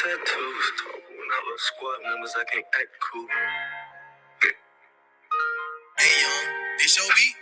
tattoos. When I love squad members, I can't act cool. Hey, young, this your beat?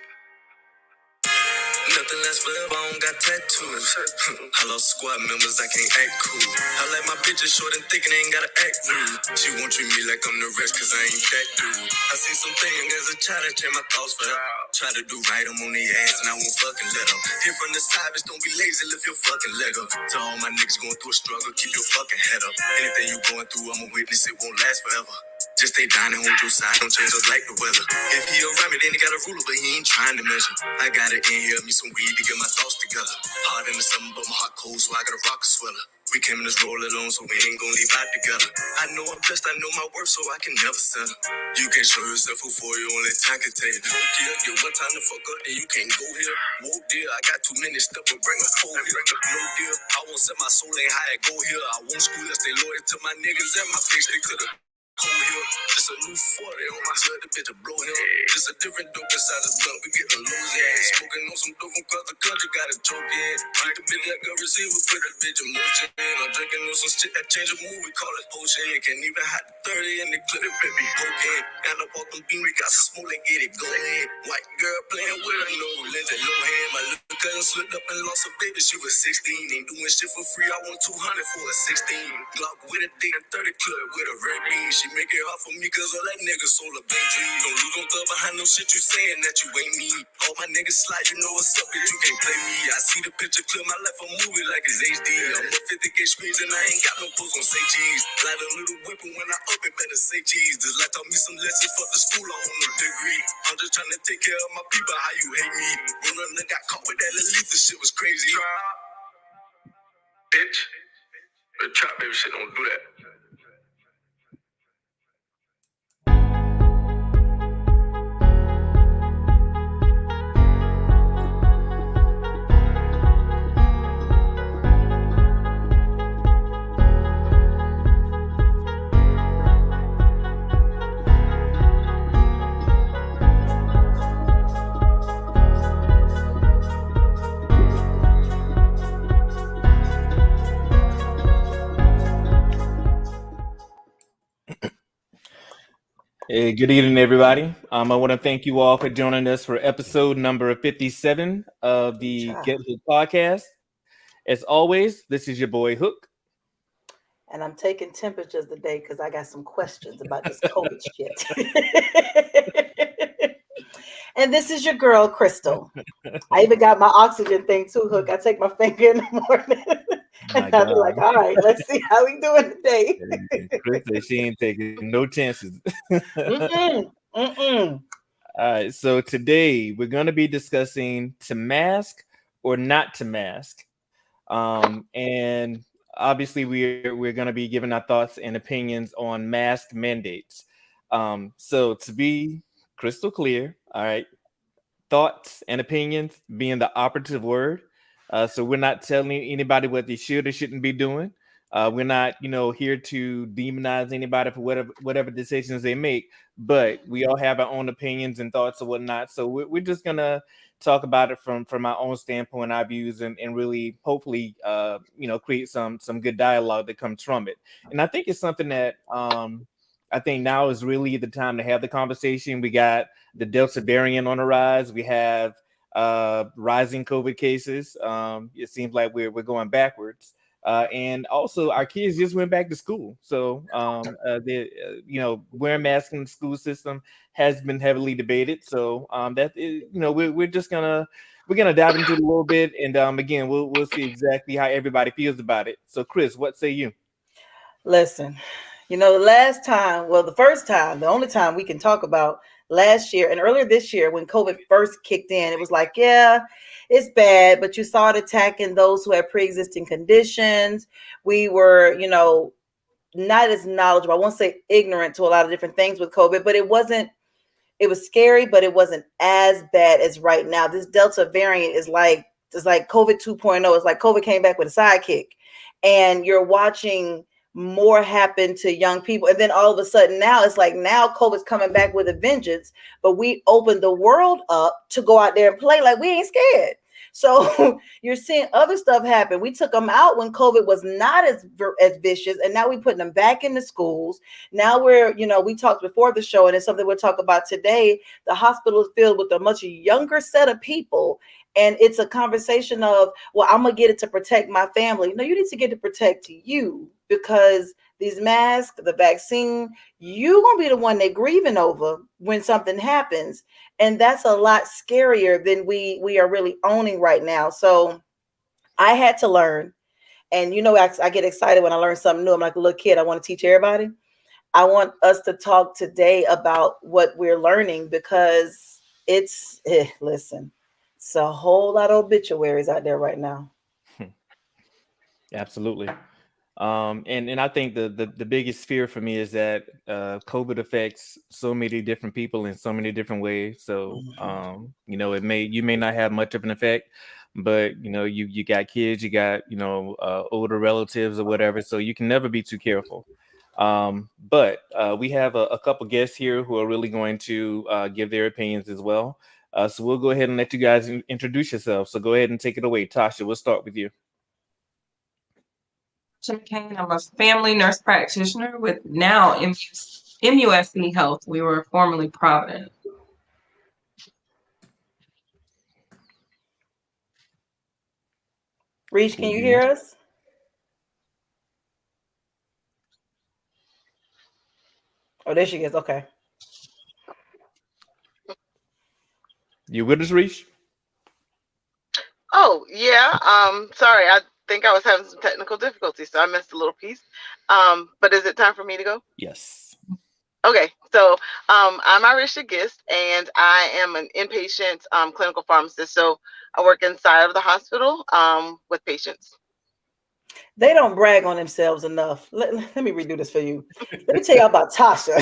Nothing lasts forever, I don't got tattoos. I lost squad members, I can't act cool. I like my bitches short and thick and ain't gotta act rude. She won't treat me like I'm the rest, cause I ain't that dude. I seen some things as a child that changed my thoughts forever. Try to do right, I'm on their ass and I won't fucking let them. Hit from the side, bitch, don't be lazy, lift your fucking leg up. To all my niggas going through a struggle, keep your fucking head up. Anything you going through, I'm a witness, it won't last forever. Just stay down and hold your side, don't change up like the weather. If he around me, then he got a ruler, but he ain't trying to measure. I got it in here, me some weed to get my thoughts together. Hard in the summer, but my heart cold, so I got a rock sweater. We came in this roll alone, so we ain't gon' leave out together. I know I'm blessed, I know my worth, so I can never settle. You can't show yourself before you only time can tell you. Don't care, get one time to fuck up, and you can't go here. Whoa, dear, I got too many stuff to bring a pole here. No deal, I won't set my soul ain't high and go here. I won't school, I stay loyal to my niggas and my bitch, they could've. Cold here, just a new 40 on my hood, the bitch a blow here. Just a different dope inside the blunt, we getting low, yeah. Smoking on some dope from cause the country got a choke in. Treat the bitch like a receiver, put the bitch in motion. I'm drinking on some shit that change the mood, we call it potion. Can't even hide the 30 in the clip, it be poking. And up off them beam, we got some smoke and get it going. White girl playing with her, no lens and no hand. My little cousin slipped up and lost a baby, she was 16. Ain't doing shit for free, I want 200 for a 16. Glock with a dick and 30 clip with a red beam. She make it hard for me cause all that nigga sold a big dream. Don't lose on thug behind no shit you saying that you ain't me. All my niggas slide, you know what's up, bitch, you can't play me. I see the picture clear, my life a movie like it's HD. I'm up 50K screens and I ain't got no post on say cheese. Light a little whip and when I up it better say cheese. This life taught me some lessons, fuck the school, I own no degree. I'm just trying to take care of my people, how you hate me. When I got caught with that elite, the shit was crazy. Bitch, the trap baby shit don't do that. Hey, good evening, everybody. I want to thank you all for joining us for episode number 57 of the Get Hook podcast. As always, this is your boy Hook. And I'm taking temperatures today because I got some questions about this COVID shit. And this is your girl, Crystal. I even got my oxygen thing too, Hook. I take my finger in the morning. And I'll be like, all right, let's see how we doing today. Crystal, she ain't taking no chances. All right, so today we're going to be discussing to mask or not to mask. And obviously we're going to be giving our thoughts and opinions on mask mandates. So to be crystal clear, all right, thoughts and opinions being the operative word. So we're not telling anybody what they should or shouldn't be doing. We're not, here to demonize anybody for whatever decisions they make, but we all have our own opinions and thoughts and whatnot. So we're just gonna talk about it from our own standpoint, our views, and really hopefully, create some good dialogue that comes from it. And I think it's something that I think now is really the time to have the conversation. We got the Delta variant on the rise. We have rising COVID cases. It seems like we're going backwards. And also our kids just went back to school. So, wearing masks in the school system has been heavily debated. So that is, we're just we're gonna dive into it a little bit. And again, we'll see exactly how everybody feels about it. So Chris, what say you? Listen, the first time, the only time we can talk about last year and earlier this year when COVID first kicked in, it was like, yeah, it's bad, but you saw it attacking those who had pre-existing conditions. We were, not as knowledgeable. I won't say ignorant to a lot of different things with COVID, but it was scary, but it wasn't as bad as right now. This Delta variant is like COVID 2.0. It's like COVID came back with a sidekick, and you're watching more happen to young people. And then all of a sudden now it's like now COVID's coming back with a vengeance, but we opened the world up to go out there and play like we ain't scared. So you're seeing other stuff happen. We took them out when COVID was not as vicious, and now we're putting them back into schools. Now we're, we talked before the show, and it's something we'll talk about today. The hospital is filled with a much younger set of people, and it's a conversation of, well, I'm gonna get it to protect my family. No, you need to get to protect you, because these masks, the vaccine, you're gonna be the one they're grieving over when something happens. And that's a lot scarier than we are really owning right now. So I had to learn. And I get excited when I learn something new. I'm like a little kid. I want to teach everybody. I want us to talk today about what we're learning, because listen, it's a whole lot of obituaries out there right now. Absolutely. And I think the biggest fear for me is that COVID affects so many different people in so many different ways. So you may not have much of an effect, but you got kids, you got older relatives or whatever. So you can never be too careful. But we have a couple guests here who are really going to give their opinions as well. So we'll go ahead and let you guys introduce yourselves. So go ahead and take it away, Tasha. We'll start with you. McCain. I'm a family nurse practitioner with now MUSC Health. We were formerly Provident. Reach, can you hear us? Oh, there she is. Okay. You with us, Reach? Oh, yeah. Sorry, I think I was having some technical difficulties, so I missed a little piece. But is it time for me to go? Yes. Okay, so I'm Irisha Gist, and I am an inpatient clinical pharmacist. So I work inside of the hospital with patients. They don't brag on themselves enough. Let me redo this for you. Let me tell you about Tasha.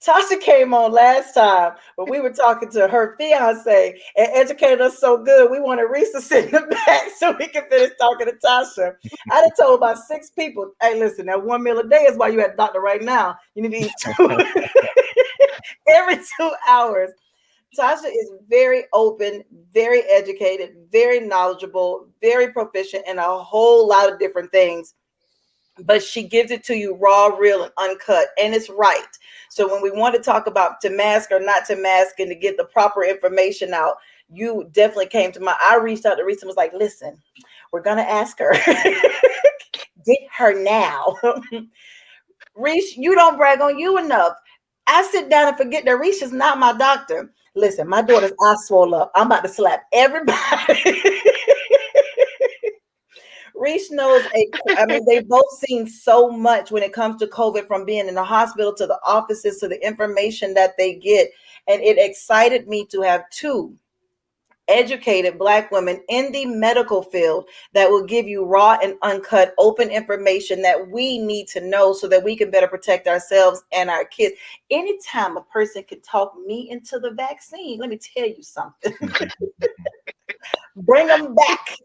Tasha came on last time when we were talking to her fiance and educated us so good. We wanted Reese to sit in the back so we can finish talking to Tasha. I done told about 6 people, hey, listen, that 1 meal a day is why you at the doctor right now. You need to eat 2 every 2 hours. Tasha is very open, very educated, very knowledgeable, very proficient in a whole lot of different things. But she gives it to you raw, real, and uncut. And it's right. So when we want to talk about to mask or not to mask and to get the proper information out, you definitely came to mind. I reached out to Reese and was like, listen, we're going to ask her. Get her now. Reese, you don't brag on you enough. I sit down and forget that Reese is not my doctor. Listen, my daughter's eye swole up. I'm about to slap everybody. Reese knows they've both seen so much when it comes to COVID, from being in the hospital to the offices to the information that they get. And it excited me to have 2 educated Black women in the medical field that will give you raw and uncut open information that we need to know so that we can better protect ourselves and our kids. Anytime a person can talk me into the vaccine, let me tell you something. Bring them back.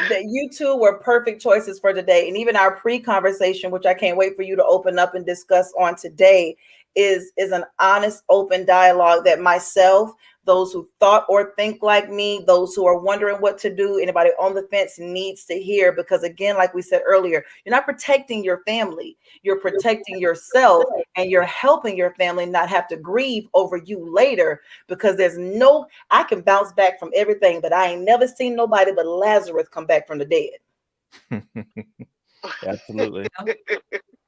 That you 2 were perfect choices for today. And even our pre-conversation, which I can't wait for you to open up and discuss on today, is an honest, open dialogue that myself, those who thought or think like me, those who are wondering what to do, anybody on the fence needs to hear. Because again, like we said earlier, you're not protecting your family, you're protecting yourself, and you're helping your family not have to grieve over you later, because I can bounce back from everything, but I ain't never seen nobody but Lazarus come back from the dead. Absolutely.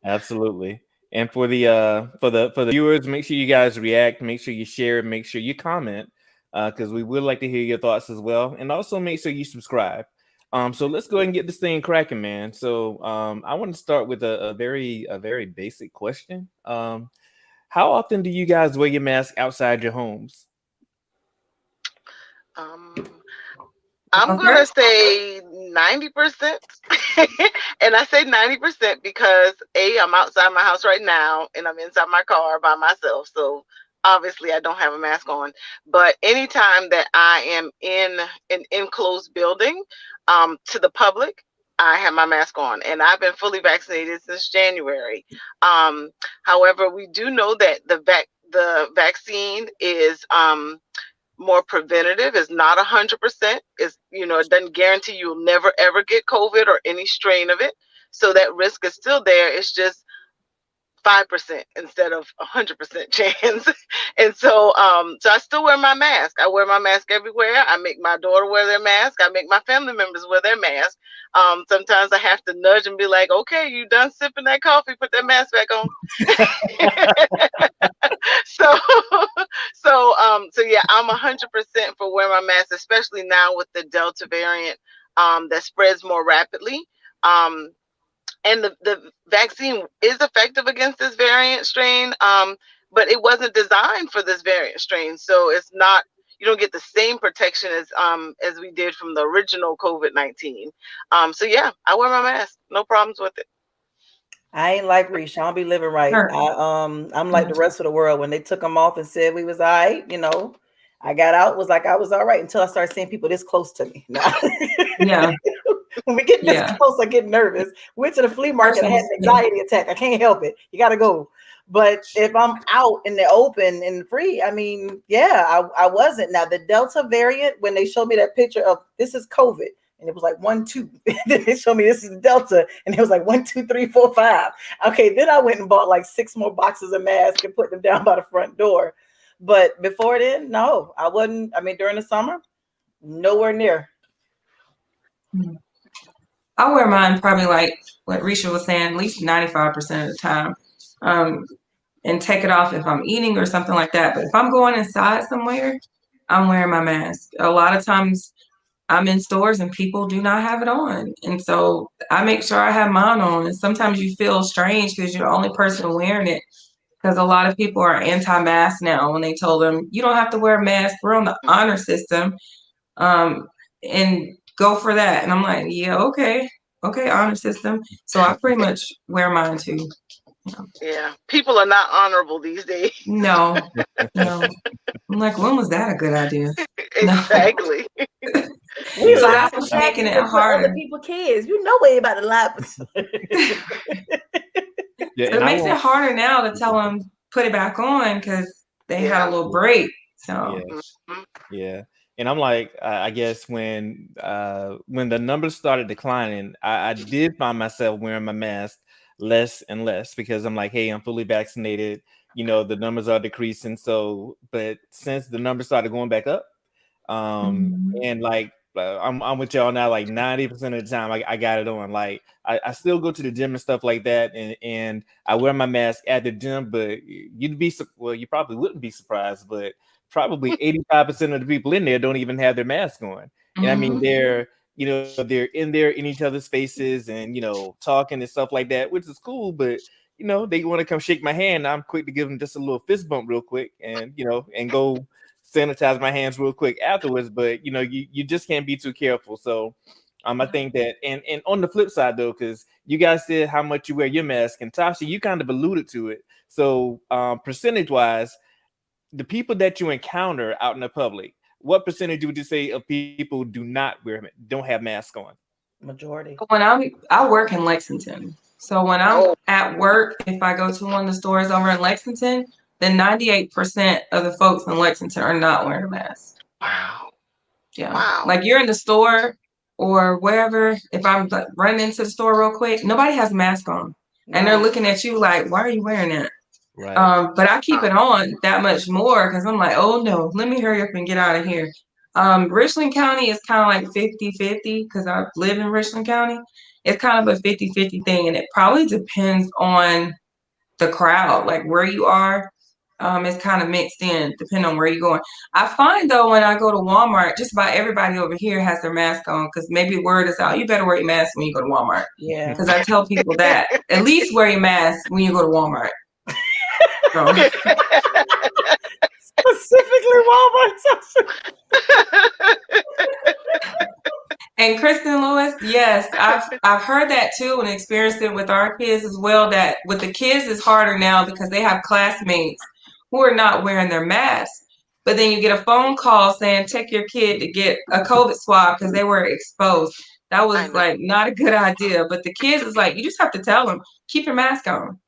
Absolutely. And for the viewers, make sure you guys react, make sure you share, make sure you comment, because we would like to hear your thoughts as well. And also make sure you subscribe. So let's go ahead and get this thing cracking, man. So I want to start with a very basic question. How often do you guys wear your mask outside your homes? I'm going to say 90%. And I say 90% because I'm outside my house right now and I'm inside my car by myself. So obviously I don't have a mask on. But anytime that I am in an enclosed building to the public, I have my mask on, and I've been fully vaccinated since January. However, we do know that the vaccine is more preventative. It's not 100%. It's, it doesn't guarantee you'll never ever get COVID or any strain of it. So that risk is still there. It's just 5% instead of 100% chance. And so I still wear my mask. I wear my mask everywhere. I make my daughter wear their mask. I make my family members wear their mask. Sometimes I have to nudge and be like, okay, you done sipping that coffee, put that mask back on. So yeah, I'm 100% for wearing my mask, especially now with the Delta variant that spreads more rapidly. And the vaccine is effective against this variant strain, but it wasn't designed for this variant strain. So it's not, you don't get the same protection as we did from the original COVID-19. So yeah, I wear my mask, no problems with it. I ain't like Reese. I don't be living right. I'm like the rest of the world. When they took them off and said we was all right, I got out, was like I was all right until I started seeing people this close to me. Yeah. When we get this close, I get nervous. Went to the flea market, I had an anxiety attack. I can't help it. You got to go. But if I'm out in the open and free, I mean, yeah, I wasn't. Now, the Delta variant, when they showed me that picture of this is COVID, and it was like 1, 2. Then they showed me this is Delta, and it was like 1, 2, 3, 4, 5. Okay, then I went and bought like 6 more boxes of masks and put them down by the front door. But before then, no, I wasn't. I mean, during the summer, nowhere near. I wear mine probably like what Risha was saying, at least 95% of the time, and take it off if I'm eating or something like that. But if I'm going inside somewhere, I'm wearing my mask. A lot of times I'm in stores and people do not have it on. And so I make sure I have mine on. And sometimes you feel strange because you're the only person wearing it, because a lot of people are anti-mask now when they told them, you don't have to wear a mask. We're on the honor system. And go for that. And I'm like, yeah, okay, honor system. So I pretty much wear mine too. Yeah, people are not honorable these days. No. I'm like, when was that a good idea? Exactly. We so that's what's making it harder. Other people kids, we ain't about to lie. Yeah, so it makes it harder now to tell them put it back on because they had a little break. So yeah. And I'm like, I guess when the numbers started declining, I did find myself wearing my mask less and less because I'm like, hey, I'm fully vaccinated. The numbers are decreasing. So, but since the numbers started going back up, and like I'm with y'all now, like 90% of the time I got it on. Like I still go to the gym and stuff like that, and I wear my mask at the gym. But you probably wouldn't be surprised, but probably 85% of the people in there don't even have their mask on. And I mean, they're in there in each other's faces and, talking and stuff like that, which is cool. But, they want to come shake my hand. I'm quick to give them just a little fist bump real quick and, and go sanitize my hands real quick afterwards. But, you just can't be too careful. So I think that, and on the flip side, though, because you guys said how much you wear your mask, and Tasha, you kind of alluded to it. So percentage wise, the people that you encounter out in the public, what percentage would you say of people don't have masks on? Majority. When I work in Lexington, so when I'm at work, if I go to one of the stores over in Lexington, then 98% of the folks in Lexington are not wearing a mask. Wow. Yeah. Wow. Like you're in the store or wherever, if I'm like running into the store real quick, nobody has a mask on, and they're looking at you like, why are you wearing that? Right. But I keep it on that much more because I'm like, oh no, let me hurry up and get out of here. Richland County is kind of like 50-50 because I live in Richland County. It's kind of a 50-50 thing, and it probably depends on the crowd, like where you are. It's kind of mixed in depending on where you're going. I find though when I go to Walmart, just about everybody over here has their mask on because maybe word is out. You better wear your mask when you go to Walmart. Yeah. Because I tell people that at least wear your mask when you go to Walmart. So. Specifically Walmart. And Kristen Lewis, yes, I've heard that too and experienced it with our kids as well, that with the kids it's harder now because they have classmates who are not wearing their masks. But then you get a phone call saying take your kid to get a COVID swab because they were exposed. That was like not a good idea. But the kids is like, you just have to tell them, keep your mask on.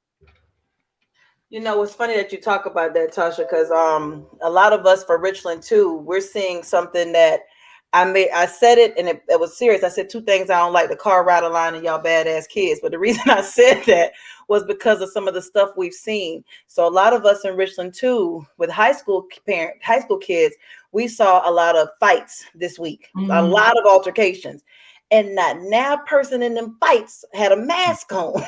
You know, it's funny that you talk about that, Tasha, because a lot of us for Richland too, we're seeing something that I said it and it was serious. I said two things I don't like: the car ride line and y'all badass kids. But the reason I said that was because of some of the stuff we've seen. So a lot of us in Richland too, with high school kids, we saw a lot of fights this week, a lot of altercations. And not now person in them fights had a mask on.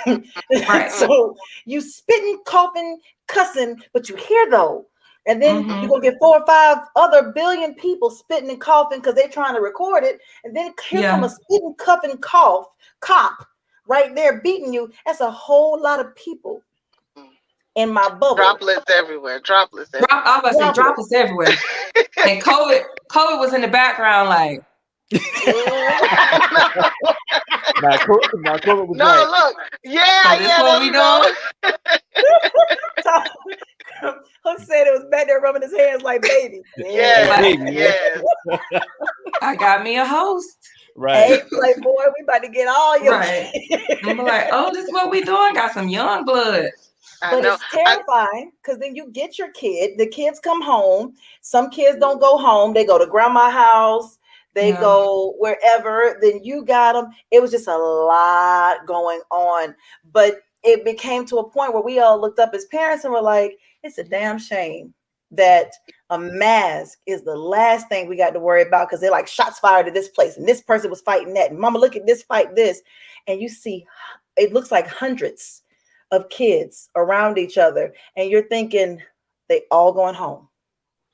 Right. So you spitting, coughing, cussing, but you hear though. And then you're gonna get 4 or 5 other billion people spitting and coughing because they're trying to record it. And then here come a spitting, coughing, cop right there beating you. That's a whole lot of people in my bubble. Droplets everywhere. Droplets everywhere. I was saying droplets everywhere. And COVID was in the background, like. COVID was no, look. Yeah, this what we doing? Hook said it was back there rubbing his hands like baby. Yes. I got me a host. Right. Hey, like, boy, we about to get all your right. I'm like, oh, this is what we doing. Got some young blood. But it's terrifying because then you get your kid. The kids come home. Some kids don't go home. They go to grandma's house. They go wherever. Then you got them. It was just a lot going on. But it became to a point where we all looked up as parents and were like, it's a damn shame that a mask is the last thing we got to worry about because they're like shots fired at this place and this person was fighting that. And mama, look at this, fight this. And you see, it looks like hundreds of kids around each other. And you're thinking they all going home.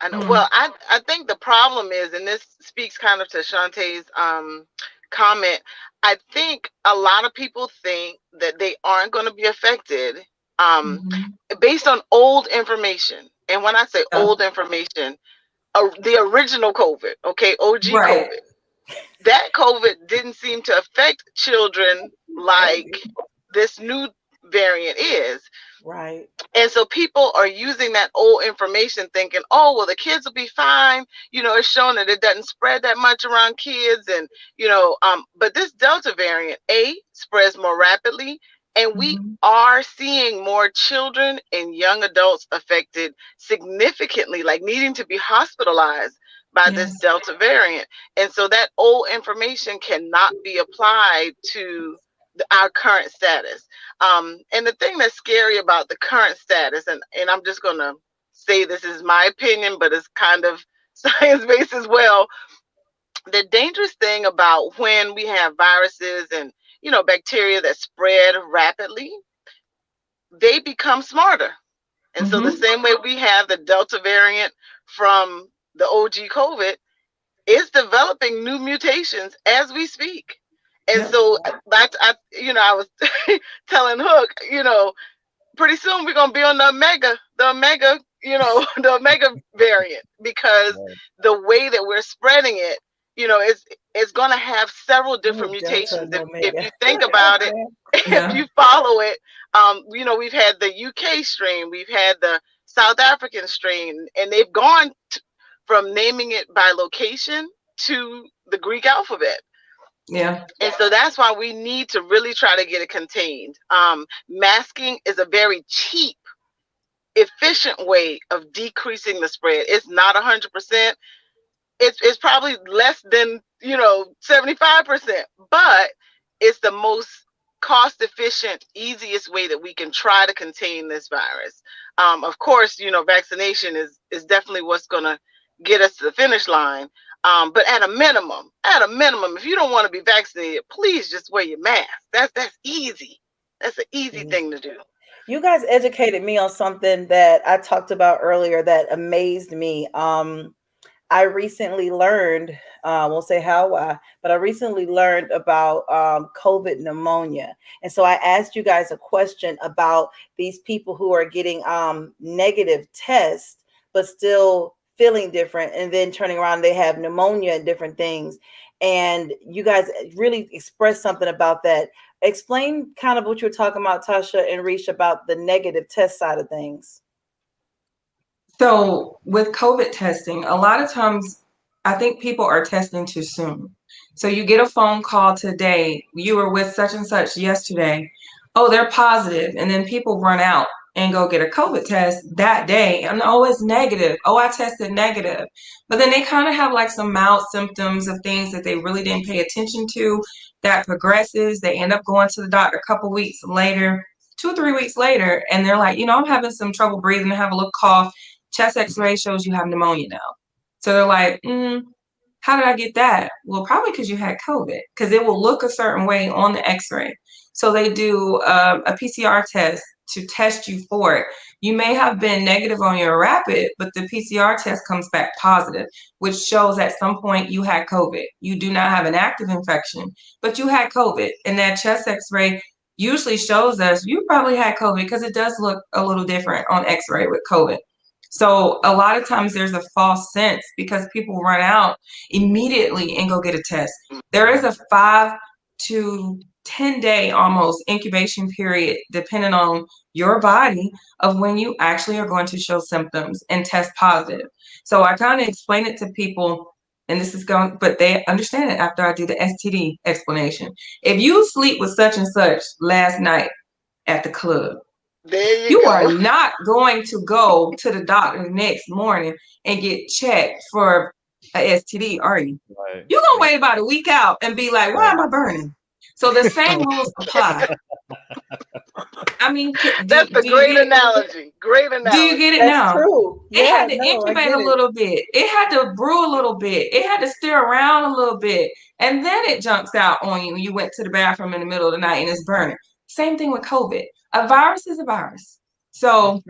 I know. Well, I think the problem is, and this speaks kind of to Shantae's comment, I think a lot of people think that they aren't going to be affected based on old information. And when I say old information, the original COVID, okay, OG COVID, that COVID didn't seem to affect children like this new variant is. Right. And so people are using that old information thinking, oh, well, the kids will be fine. You know, it's shown that it doesn't spread that much around kids. And, you know, but this Delta variant, spreads more rapidly. And we are seeing more children and young adults affected significantly, like needing to be hospitalized by this Delta variant. And so that old information cannot be applied to our current status. And the thing that's scary about the current status, and I'm just going to say this is my opinion, but it's kind of science-based as well. The dangerous thing about when we have viruses and, you know, bacteria that spread rapidly, they become smarter. And so the same way we have the Delta variant from the OG COVID, is developing new mutations as we speak. And so that's, I was telling Hook, you know, pretty soon we're going to be on the Omega, you know, the Omega variant, because the way that we're spreading it, you know, it's going to have several different mutations. If you think about it, if you follow it, you know, we've had the UK strain, we've had the South African strain, and they've gone from naming it by location to the Greek alphabet. Yeah. And so that's why we need to really try to get it contained. Masking is a very cheap, efficient way of decreasing the spread. It's not 100%. It's probably less than, you know, 75%, but it's the most cost efficient, easiest way that we can try to contain this virus. Of course, you know, vaccination is definitely what's going to get us to the finish line. But at a minimum, if you don't want to be vaccinated, please just wear your mask. That's easy. That's an easy thing to do. You guys educated me on something that I talked about earlier that amazed me. I recently learned, won't say how, why, but I recently learned about COVID pneumonia. And so I asked you guys a question about these people who are getting negative tests, but still feeling different, and then turning around, they have pneumonia and different things. And you guys really expressed something about that. Explain kind of what you were talking about, Tasha and Reach, about the negative test side of things. So with COVID testing, a lot of times I think people are testing too soon. So you get a phone call today, you were with such and such yesterday, oh, they're positive, and then people run out and go get a COVID test that day. And oh, it's negative. Oh, I tested negative. But then they kind of have like some mild symptoms of things that they really didn't pay attention to that progresses. They end up going to the doctor a couple weeks later, 2 or 3 weeks later, and they're like, I'm having some trouble breathing. I have a little cough. Chest x-ray shows you have pneumonia now. So they're like, how did I get that? Well, probably because you had COVID, because it will look a certain way on the x-ray. So they do a PCR test to test you for it. You may have been negative on your rapid, but the PCR test comes back positive, which shows at some point you had COVID. You do not have an active infection, but you had COVID. And that chest x-ray usually shows us you probably had COVID, because it does look a little different on x-ray with COVID. So a lot of times there's a false sense because people run out immediately and go get a test. There is a 5 to 10 day almost incubation period, depending on your body, of when you actually are going to show symptoms and test positive. So I kind of explain it to people, and this is going, but they understand it after I do the STD explanation. If you sleep with such and such last night at the club, you are not going to go to the doctor the next morning and get checked for a STD, are you? Right. You're going to wait about a week out and be like, why am I burning? So the same rules apply. I mean, that's a great analogy. Great analogy. Do you get it that's now? True. It had to incubate a little bit. It had to brew a little bit. It had to stir around a little bit. And then it jumps out on you when you went to the bathroom in the middle of the night and it's burning. Same thing with COVID. A virus is a virus. So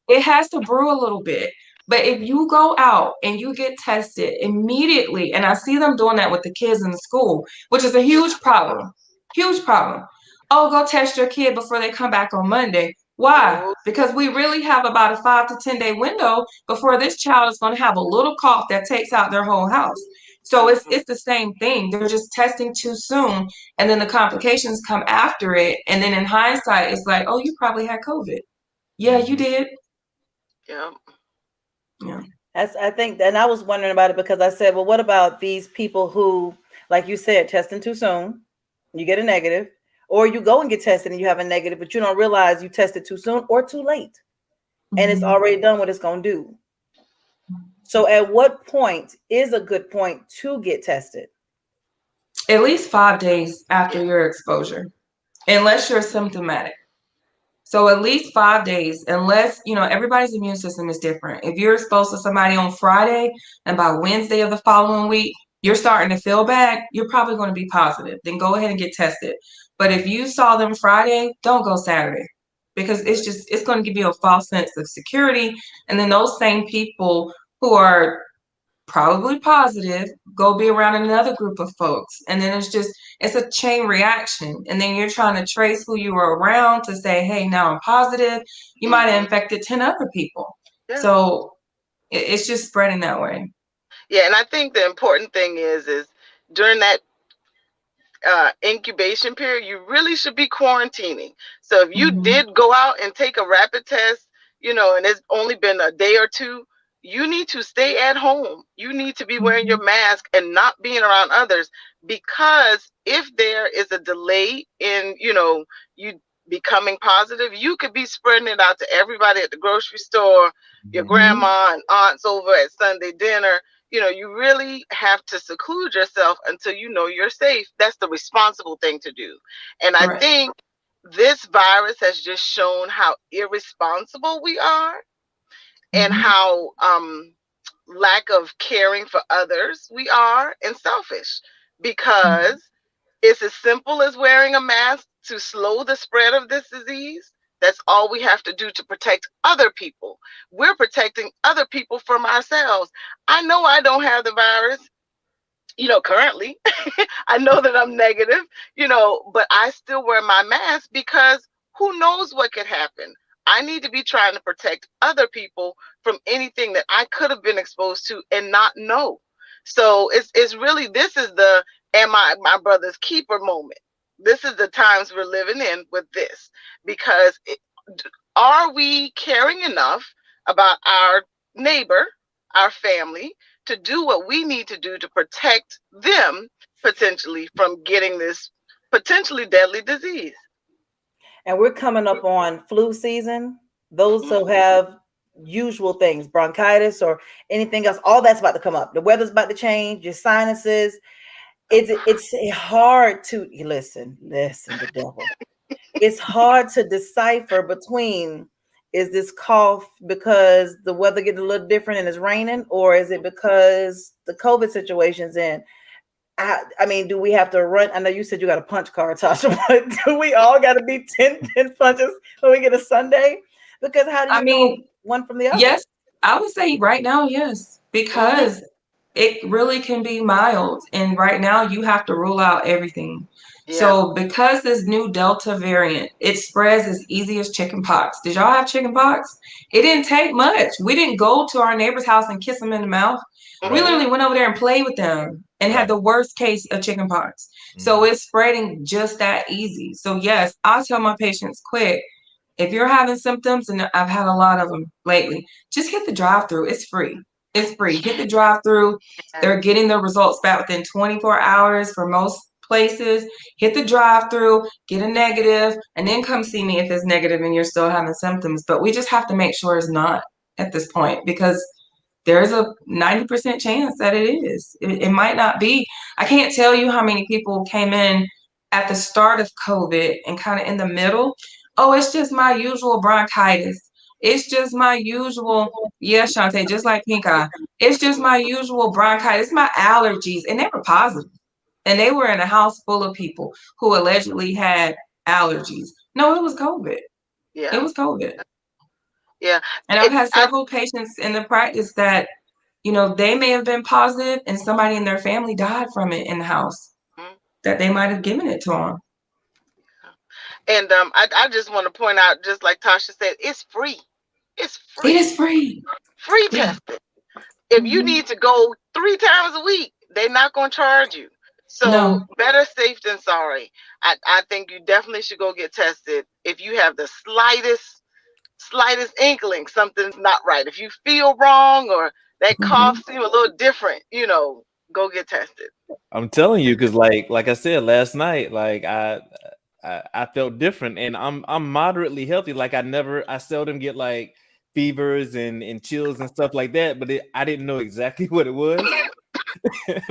it has to brew a little bit. But if you go out and you get tested immediately, and I see them doing that with the kids in the school, which is a huge problem. Huge problem. Oh, go test your kid before they come back on Monday. Why? Because we really have about a 5 to 10 day window before this child is going to have a little cough that takes out their whole house. So it's the same thing. They're just testing too soon, and then the complications come after it. And then in hindsight, it's like, oh, you probably had COVID. Yeah, you did. Yeah. Yeah. I think, and I was wondering about it because I said, well, what about these people who, like you said, testing too soon, you get a negative, or you go and get tested and you have a negative, but you don't realize you tested too soon or too late, and it's already done what it's going to do. So at what point is a good point to get tested? At least 5 days after your exposure, unless you're symptomatic. So at least 5 days, unless, everybody's immune system is different. If you're exposed to somebody on Friday and by Wednesday of the following week, you're starting to feel bad, you're probably going to be positive. Then go ahead and get tested. But if you saw them Friday, don't go Saturday, because it's going to give you a false sense of security. And then those same people who are probably positive go be around another group of folks, and then it's a chain reaction, and then you're trying to trace who you were around to say, hey, now I'm positive. You might have infected 10 other people. Yeah. So it's just spreading that way. Yeah, and I think the important thing is during that incubation period, you really should be quarantining. So if you did go out and take a rapid test, and it's only been a day or two, you need to stay at home. You need to be wearing your mask and not being around others, because if there is a delay in, you becoming positive, you could be spreading it out to everybody at the grocery store, your grandma and aunts over at Sunday dinner. You really have to seclude yourself until you're safe. That's the responsible thing to do. And I think this virus has just shown how irresponsible we are, and how lack of caring for others we are, and selfish, because it's as simple as wearing a mask to slow the spread of this disease. That's all we have to do to protect other people. We're protecting other people from ourselves. I know I don't have the virus, currently. I know that I'm negative, but I still wear my mask because who knows what could happen. I need to be trying to protect other people from anything that I could have been exposed to and not know. So it's really, this is the am I my brother's keeper moment. This is the times we're living in with this, because are we caring enough about our neighbor, our family, to do what we need to do to protect them potentially from getting this potentially deadly disease? And we're coming up on flu season. those who have usual things, bronchitis or anything else, all that's about to come up. The weather's about to change, your sinuses. It's hard to listen, the devil. It's hard to decipher between, is this cough because the weather getting a little different and it's raining, or is it because the COVID situation's in? I mean, do we have to run? I know you said you got a punch card, Tasha, but do we all got to be 10 punches when we get a Sunday? Because how do you know one from the other? Yes, I would say right now, yes, because it really can be mild. And right now you have to rule out everything. Yeah. So because this new Delta variant, it spreads as easy as chicken pox. Did y'all have chicken pox? It didn't take much. We didn't go to our neighbor's house and kiss them in the mouth. Right. We literally went over there and played with them and had the worst case of chicken pox. So it's spreading just that easy. So yes, I'll tell my patients quick, if you're having symptoms, and I've had a lot of them lately, just hit the drive-through. It's free. It's free. Hit the drive-through. They're getting the results back within 24 hours for most places. Hit the drive-through, get a negative, and then come see me if it's negative and you're still having symptoms. But we just have to make sure it's not at this point, because there's a 90% chance that it is. It might not be. I can't tell you how many people came in at the start of COVID and kind of in the middle. Oh, it's just my usual bronchitis. It's just my usual, Shantae, just like pink eye. It's just my usual bronchitis, my allergies. And they were positive. And they were in a house full of people who allegedly had allergies. No, it was COVID. Yeah. It was COVID. Yeah. And I've had several patients in the practice that, they may have been positive and somebody in their family died from it in the house, that they might have given it to them. And I just want to point out, just like Tasha said, it's free. It's free. It is free. Free testing. If you need to go 3 times a week, they're not going to charge you. So better safe than sorry. I think you definitely should go get tested. If you have the slightest inkling something's not right, if you feel wrong or that cough seems a little different, go get tested. I'm telling you, because like I said last night, like I felt different, and I'm moderately healthy. Like I seldom get like fevers and chills and stuff like that, but I didn't know exactly what it was.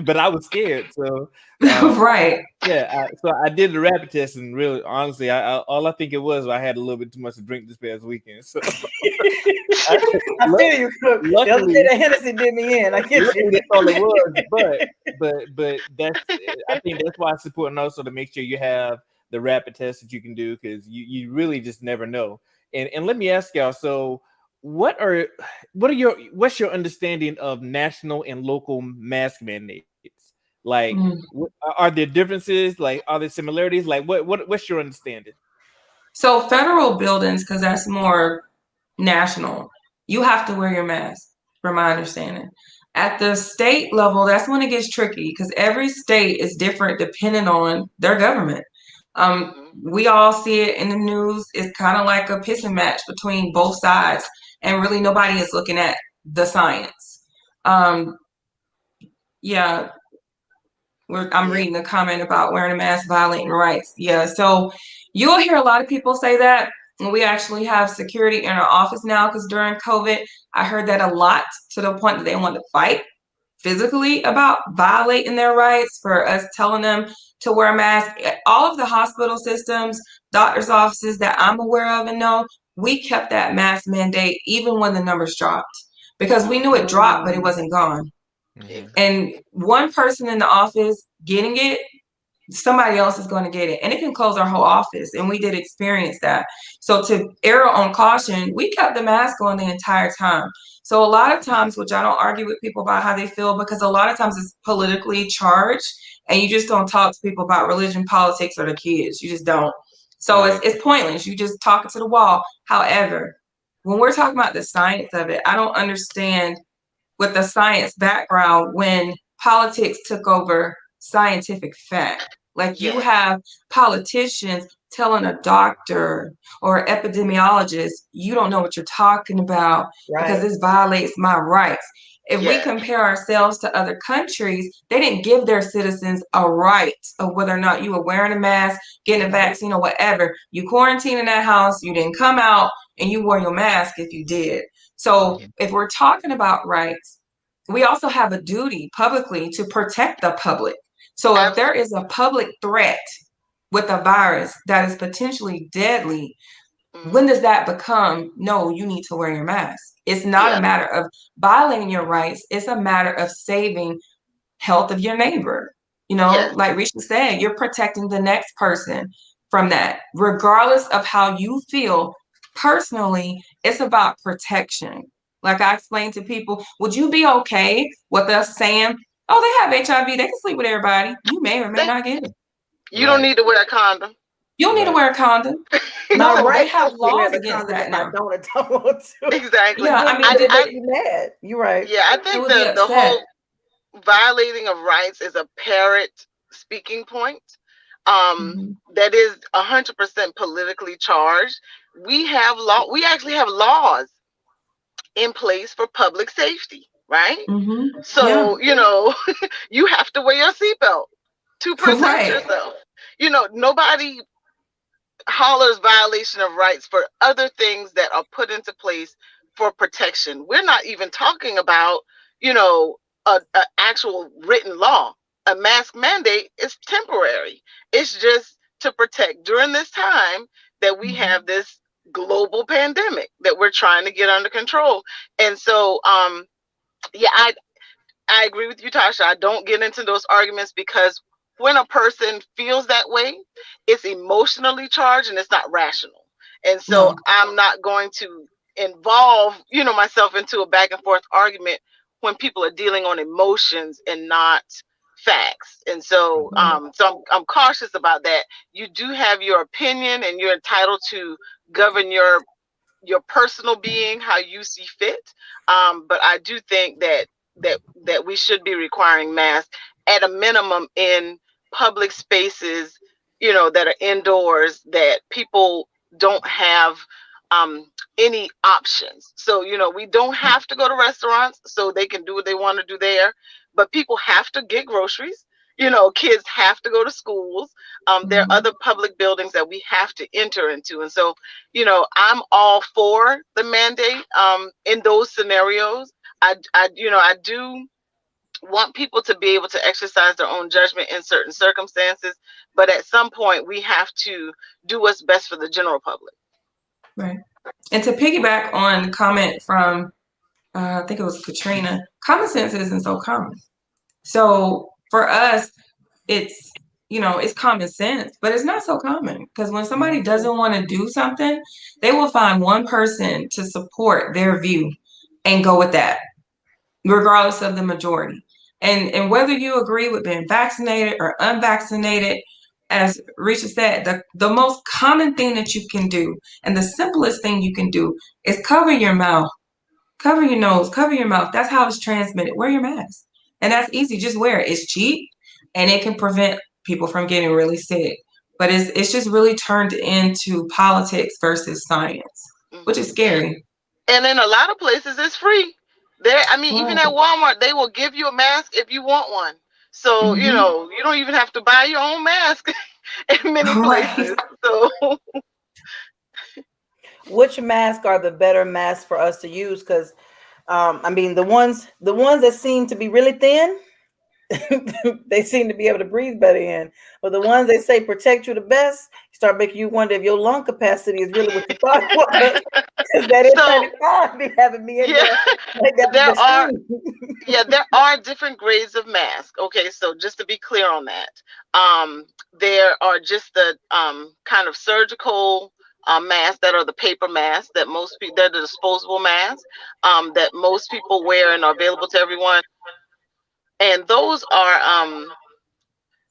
But I was scared, so right. Yeah, so I did the rapid test, and really, honestly, all I think it was I had a little bit too much to drink this past weekend. So I feel you. The other day that Hennessy did me in. I get you. That's all it was. But that's, I think that's why it's important also to make sure you have the rapid test that you can do, because you really just never know. And let me ask y'all, so what's your understanding of national and local mask mandates? Like, are there differences? Like, are there similarities? Like, what's your understanding? So federal buildings, because that's more national, you have to wear your mask, from my understanding. At the state level, that's when it gets tricky, because every state is different depending on their government. We all see it in the news. It's kind of like a pissing match between both sides, and really nobody is looking at the science. I'm reading a comment about wearing a mask violating rights. Yeah, so you'll hear a lot of people say that. And we actually have security in our office now, because during COVID, I heard that a lot, to the point that they wanted to fight physically about violating their rights for us telling them to wear a mask. All of the hospital systems, doctors' offices that I'm aware of and know, we kept that mask mandate even when the numbers dropped, because we knew it dropped, but it wasn't gone. And one person in the office getting it, somebody else is going to get it, and it can close our whole office. And we did experience that. So to err on caution, we kept the mask on the entire time. So a lot of times, which I don't argue with people about how they feel, because a lot of times it's politically charged, and you just don't talk to people about religion, politics, or the kids. You just don't. So it's pointless. You just talking to the wall. However, when we're talking about the science of it, I don't understand with the science background when politics took over scientific fact. Like, you have politicians telling a doctor or epidemiologist, you don't know what you're talking about, because this violates my rights. If we compare ourselves to other countries, they didn't give their citizens a right of whether or not you were wearing a mask, getting a vaccine, or whatever. You quarantine in that house, you didn't come out, and you wore your mask if you did. So if we're talking about rights, we also have a duty publicly to protect the public. So if there is a public threat with a virus that is potentially deadly, when does that become, no, you need to wear your mask? It's not a matter of violating your rights. It's a matter of saving health of your neighbor. You know, like Risha said, you're protecting the next person from that. Regardless of how you feel personally, it's about protection. Like I explained to people, would you be okay with us saying, oh, they have HIV, they can sleep with everybody. You may or may not get it. You don't need to wear a condom. You don't need to wear a condom. No, they have laws against that now. I don't want to. Exactly. Yeah, I mean, I'd be mad. You're right. Yeah, I think the whole violating of rights is a parrot speaking point. That is 100% politically charged. We actually have laws in place for public safety, right? So, you know, you have to wear your seatbelt to protect yourself. You know, nobody hollers violation of rights for other things that are put into place for protection. We're not even talking about, you know, a actual written law. A mask mandate is temporary. It's just to protect during this time that we have this global pandemic that we're trying to get under control. And so, yeah, I agree with you, Tasha. I don't get into those arguments because when a person feels that way, it's emotionally charged and it's not rational. And so I'm not going to involve, you know, myself into a back and forth argument when people are dealing on emotions and not facts. And so, so I'm cautious about that. You do have your opinion and you're entitled to govern your personal being how you see fit. But I do think that we should be requiring masks at a minimum in public spaces, you know, that are indoors, that people don't have any options. So, you know, we don't have to go to restaurants so they can do what they want to do there, but people have to get groceries. You know, kids have to go to schools. There are other public buildings that we have to enter into. And so, you know, I'm all for the mandate in those scenarios. I do want people to be able to exercise their own judgment in certain circumstances, but at some point we have to do what's best for the general public. Right. And to piggyback on the comment from, I think it was Katrina, common sense isn't so common. So for us, it's, you know, it's common sense, but it's not so common because when somebody doesn't want to do something, they will find one person to support their view and go with that, regardless of the majority. And whether you agree with being vaccinated or unvaccinated, as Risha said, the most common thing that you can do and the simplest thing you can do is cover your mouth, cover your nose, cover your mouth. That's how it's transmitted. Wear your mask. And that's easy. Just wear it. It's cheap and it can prevent people from getting really sick. But it's just really turned into politics versus science, which is scary. And in a lot of places, it's free. Even at Walmart, they will give you a mask if you want one. So, you know, you don't even have to buy your own mask in many places. So, which masks are the better masks for us to use? Because, I mean, the ones that seem to be really thin, they seem to be able to breathe better in. But the ones they say protect you the best, start making you wonder if your lung capacity is really what you thought it was. That be having me in there. There are different grades of masks. Okay, so just to be clear on that, there are just the kind of surgical masks that are the paper masks that most people, they're the disposable masks that most people wear and are available to everyone. And those are,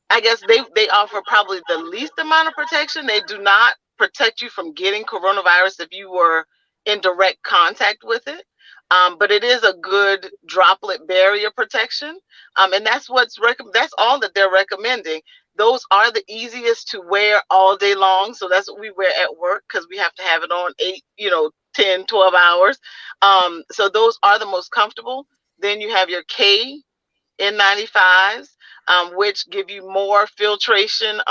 I guess they offer probably the least amount of protection. They do not protect you from getting coronavirus if you were in direct contact with it. But it is a good droplet barrier protection. And that's that's all that they're recommending. Those are the easiest to wear all day long. So that's what we wear at work because we have to have it on 10, 12 hours. So those are the most comfortable. Then you have your KN95s, which give you more filtration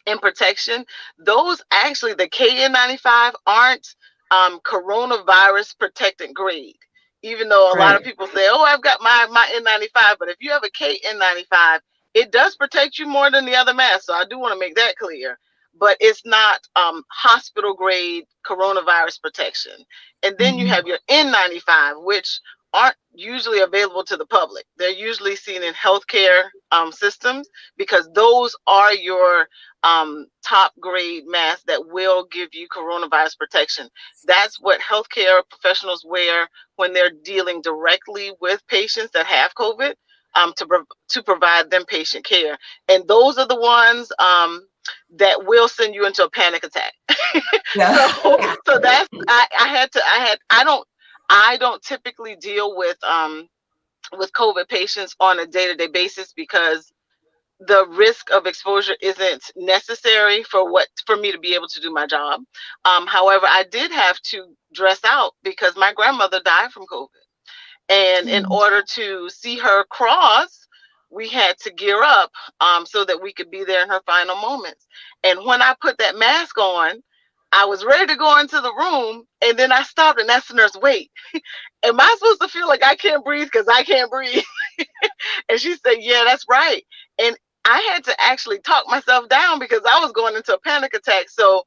and protection. Those actually, the KN95 aren't coronavirus protectant grade. Even though a lot of people say, "Oh, I've got my N95," but if you have a KN95, it does protect you more than the other mask. So I do want to make that clear. But it's not hospital grade coronavirus protection. And then you have your N95, which aren't usually available to the public. They're usually seen in healthcare systems, because those are your top grade masks that will give you coronavirus protection. That's what healthcare professionals wear when they're dealing directly with patients that have COVID, to provide them patient care. And those are the ones that will send you into a panic attack. Yeah. So that's I don't typically deal with COVID patients on a day-to-day basis, because the risk of exposure isn't necessary for me to be able to do my job. However, I did have to dress out because my grandmother died from COVID. And in order to see her cross, we had to gear up so that we could be there in her final moments. And when I put that mask on, I was ready to go into the room, and then I stopped and asked the nurse, "Wait, am I supposed to feel like I can't breathe because I can't breathe?" And she said, "Yeah, that's right." And I had to actually talk myself down because I was going into a panic attack. So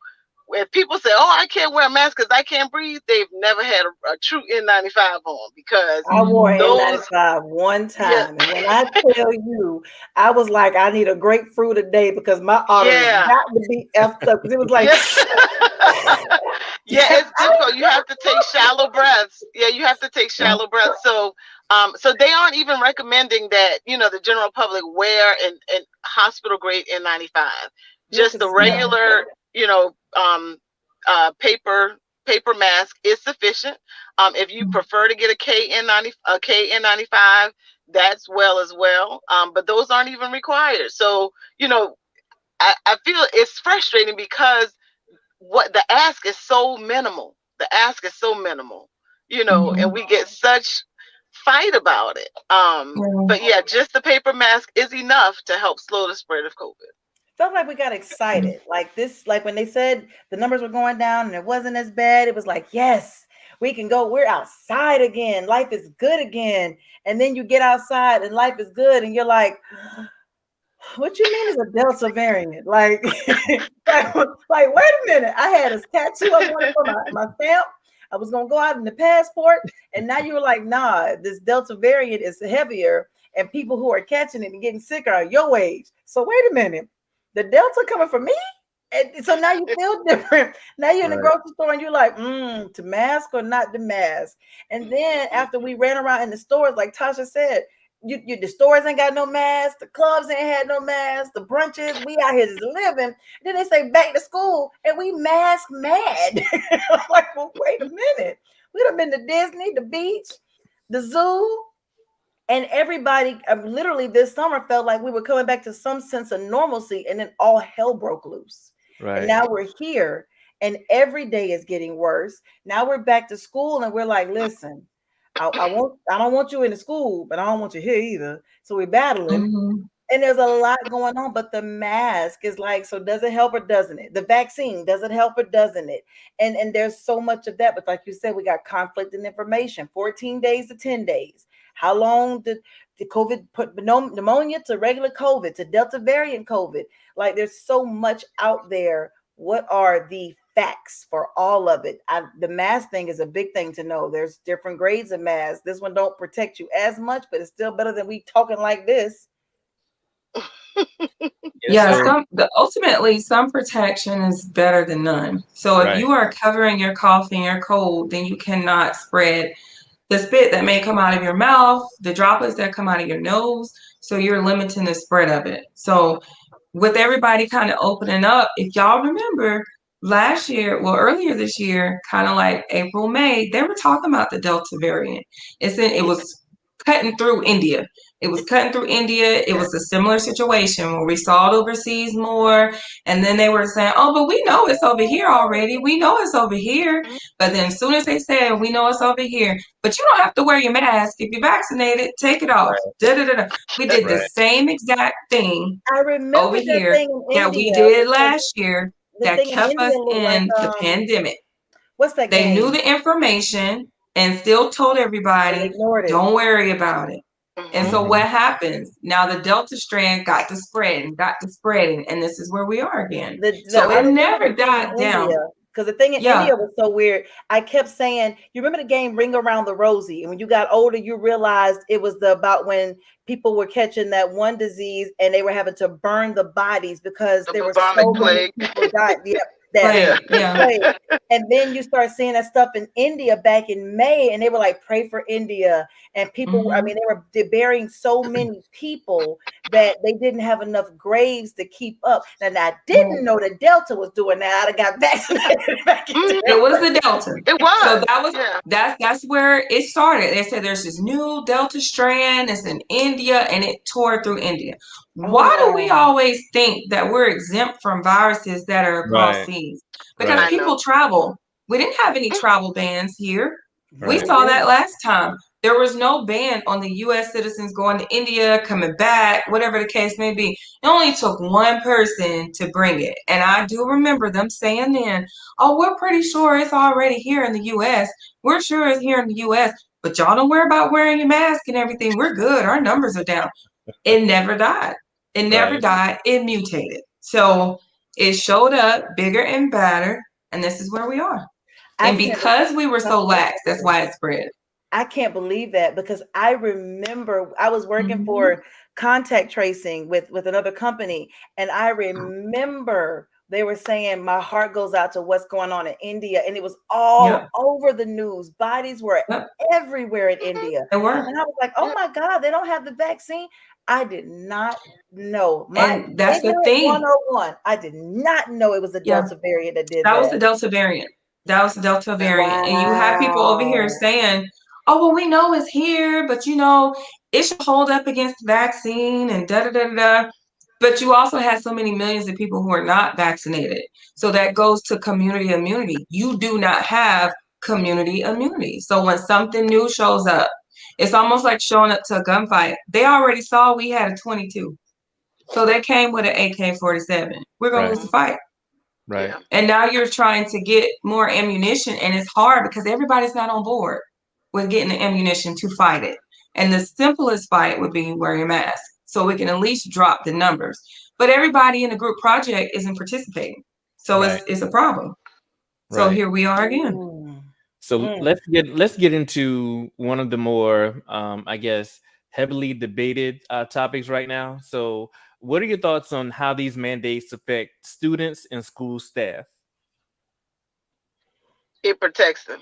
if people say, "Oh, I can't wear a mask because I can't breathe," they've never had a true N95 on, because I wore N95 one time. Yeah. And when I tell you, I was like, I need a grapefruit a day because my arteries got to be effed up. Because it was like, it's difficult. You have to take shallow breaths. Yeah, you have to take shallow breaths. So, so they aren't even recommending that, the general public wear an hospital grade N95. Just the regular, paper mask is sufficient. If you prefer to get a KN95, that's as well. But those aren't even required. So, I feel it's frustrating because what the ask is so minimal. The ask is so minimal, and we get such fight about it. But yeah, just the paper mask is enough to help slow the spread of COVID. Felt like we got excited, like when they said the numbers were going down and it wasn't as bad, it was like, yes, we can go, we're outside again, life is good again. And then you get outside and life is good, and you're like, what you mean is a Delta variant? Like, like wait a minute, I had a tattoo I wanted for my stamp, I was gonna go out in the passport, and now you were like, nah, this Delta variant is heavier, and people who are catching it and getting sick are your age. So wait a minute, the Delta coming for me? And so now you feel different. Now you're in the grocery store and you're like, to mask or not to mask? And then after we ran around in the stores, like Tasha said, the stores ain't got no masks, the clubs ain't had no masks, the brunches, we out here just living. Then they say back to school and we mask mad. I'm like, well, wait a minute. We'd have been to Disney, the beach, the zoo. And everybody, literally this summer, felt like we were coming back to some sense of normalcy, and then all hell broke loose. Right. And now we're here, and every day is getting worse. Now we're back to school, and we're like, listen, I don't want you in the school, but I don't want you here either. So we're battling, and there's a lot going on. But the mask is like, so does it help or doesn't it? The vaccine, does it help or doesn't it? And there's so much of that. But like you said, we got conflicting information. 14 days to 10 days. How long did the COVID put pneumonia to regular COVID to Delta variant COVID? Like, there's so much out there. What are the facts for all of it? The mask thing is a big thing to know. There's different grades of masks. This one don't protect you as much, but it's still better than we talking like this. Ultimately, some protection is better than none. So if you are covering your cough and your cold, then you cannot spread the spit that may come out of your mouth, the droplets that come out of your nose. So you're limiting the spread of it. So with everybody kind of opening up, if y'all remember last year, earlier this year, kind of like April, May, they were talking about the Delta variant. It was cutting through India. It was a similar situation where we saw it overseas more. And then they were saying, oh, but we know it's over here already. We know it's over here. But then as soon as they said, we know it's over here, but you don't have to wear your mask. If you're vaccinated, take it off. We did the same exact thing over here that we did last year that kept us in the pandemic. What's that They game? knew the information and still told everybody, don't worry about it. And so what happens? Now the Delta strand got to spreading, and this is where we are again. So it never died down. Because the thing in India was so weird. I kept saying, you remember the game Ring Around the Rosie? And when you got older, you realized it was about when people were catching that one disease and they were having to burn the bodies because there were so many people died. Plague. And then you start seeing that stuff in India back in May, and they were like, pray for India. And people, I mean, they were burying so many people that they didn't have enough graves to keep up. And I didn't know the Delta was doing that. I got vaccinated back in It was the Delta. It was. So that was that's where it started. They said there's this new Delta strand. It's in India, and it tore through India. Why do we always think that we're exempt from viruses that are across seas? Because people travel. We didn't have any travel bans here. We saw that last time. There was no ban on the U.S. citizens going to India, coming back, whatever the case may be. It only took one person to bring it. And I do remember them saying then, oh, we're pretty sure it's already here in the U.S. We're sure it's here in the U.S., but y'all don't worry about wearing your mask and everything. We're good. Our numbers are down. It never died. It never died. It mutated. So it showed up bigger and badder, and this is where we are. And because we were so lax, that's why it spread. I can't believe that, because I remember I was working for contact tracing with another company, and I remember they were saying my heart goes out to what's going on in India, and it was all over the news. Bodies were everywhere in India. They were. And I was like, oh my God, they don't have the vaccine. I did not know. And that's the thing. 101. I did not know it was the Delta variant that did that. That was the Delta variant. That was the Delta variant. And you have people over here saying, oh, well, we know it's here, but you know, it should hold up against the vaccine and da-da-da-da-da. But you also have so many millions of people who are not vaccinated. So that goes to community immunity. You do not have community immunity. So when something new shows up, it's almost like showing up to a gunfight. They already saw we had a 22. So they came with an AK-47. We're going to lose the fight. Right. And now you're trying to get more ammunition, and it's hard because everybody's not on board with getting the ammunition to fight it. And the simplest fight would be wearing a mask, so we can at least drop the numbers. But everybody in the group project isn't participating. So it's a problem. So here we are again. So let's get into one of the more I guess heavily debated topics right now. So what are your thoughts on how these mandates affect students and school staff? It protects them.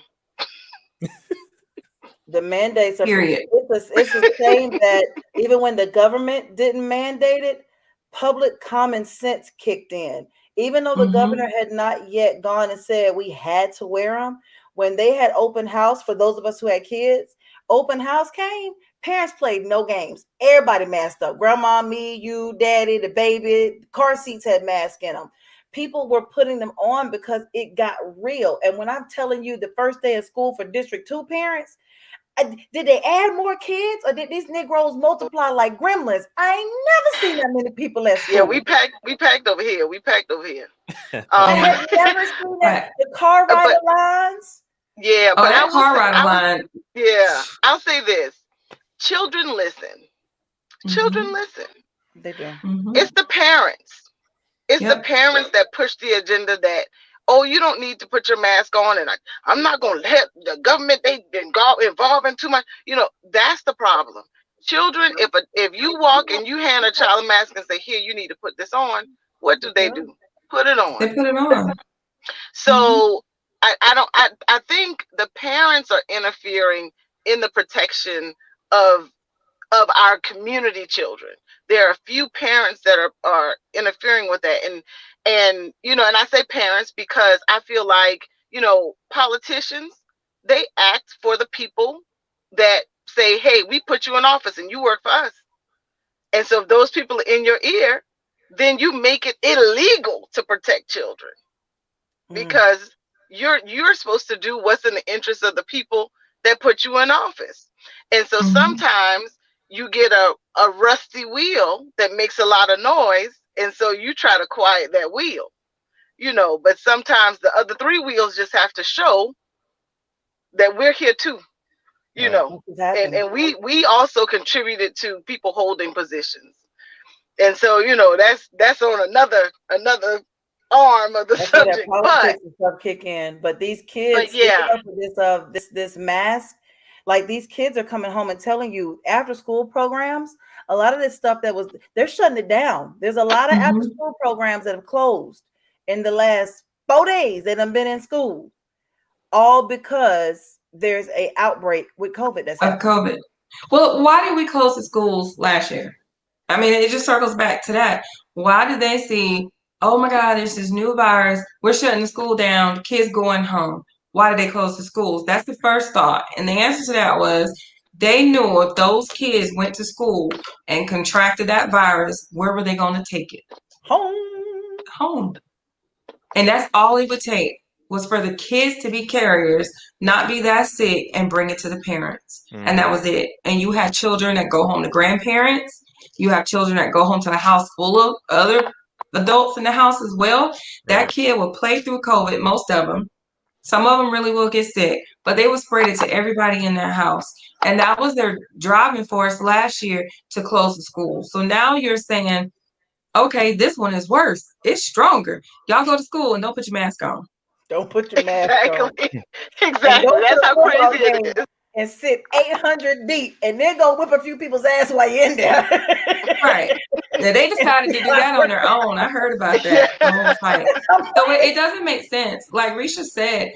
The mandates are period. It's the same that even when the government didn't mandate it, public common sense kicked in. Even though the governor had not yet gone and said we had to wear them, when they had open house for those of us who had kids, open house came, parents played no games. Everybody masked up. Grandma, me, you, daddy, the baby, car seats had masks in them. People were putting them on because it got real. And when I'm telling you the first day of school for District 2 parents, did they add more kids, or did these Negroes multiply like gremlins? I ain't never seen that many people at school. Yeah, we packed over here. I had never seen that. The car rider lines. Yeah, but that car rider line. Yeah, I'll say this: children listen. Children listen. They do. It's the parents. It's the parents that push the agenda that, oh, you don't need to put your mask on, and I'm not going to let the government, they involve in too much. You know, that's the problem. Children, if you walk and you hand a child a mask and say, here, you need to put this on, what do? Put it on. They put it on. So I think the parents are interfering in the protection of our community children. There are a few parents that are interfering with that. And you know, and I say parents because I feel like, you know, politicians, they act for the people that say, hey, we put you in office and you work for us. And so if those people are in your ear, then you make it illegal to protect children because you're supposed to do what's in the interest of the people that put you in office. And so sometimes you get a rusty wheel that makes a lot of noise, and so you try to quiet that wheel. you know, but sometimes the other three wheels just have to show that we're here too, you know, and we also contributed to people holding positions. And so, you know, that's on another arm of the subject. Politics and stuff kick in, but these kids, this mask, like these kids are coming home and telling you after school programs, a lot of this stuff they're shutting it down. There's a lot of after school programs that have closed in the last 4 days that have been in school, all because there's a outbreak with COVID. COVID. Well, why did we close the schools last year? I mean, it just circles back to that. Why did they see, oh my God, there's this new virus, we're shutting the school down, the kids going home? Why did they close the schools? That's the first thought. And the answer to that was they knew if those kids went to school and contracted that virus, where were they going to take it? Home. And that's all it would take, was for the kids to be carriers, not be that sick, and bring it to the parents. And that was it. And you had children that go home to grandparents. You have children that go home to the house full of other adults in the house as well. That kid will play through COVID, most of them. Some of them really will get sick, but they will spread it to everybody in their house. And that was their driving force last year to close the school. So now you're saying, okay, this one is worse. It's stronger. Y'all go to school and don't put your mask on. Don't put your mask on. Exactly. That's how crazy it is. And sit 800 deep and then go whip a few people's ass while you're in there. Right. Now, they decided to do that on their own. I heard about that. So it doesn't make sense. Like Risha said,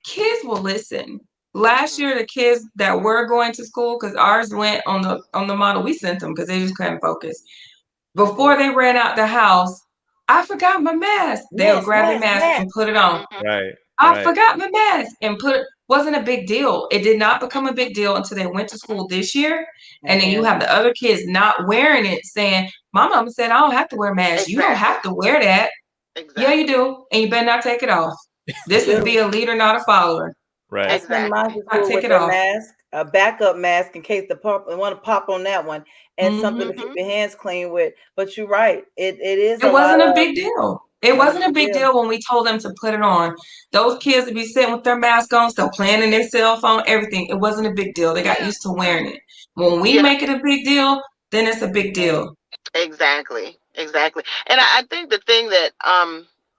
kids will listen. Last year, the kids that were going to school, because ours went on the model, we sent them because they just couldn't focus. Before they ran out the house, I forgot my mask. They'll grab their mask and put it on. Right. I forgot my mask and wasn't a big deal. It did not become a big deal until they went to school this year. And then you have the other kids not wearing it, saying, my mama said, I don't have to wear a mask. Exactly. You don't have to wear that. Exactly. Yeah, you do. And you better not take it off. This would be a leader, not a follower. Right. Exactly. Take it off. Mask, a backup mask in case they want to pop on that one, and something to keep your hands clean with. But you're right. It wasn't a big deal. It wasn't a big deal when we told them to put it on. Those kids would be sitting with their mask on, still playing in their cell phone, everything. It wasn't a big deal. They got used to wearing it. When we make it a big deal, then it's a big deal. Exactly. And I think the thing that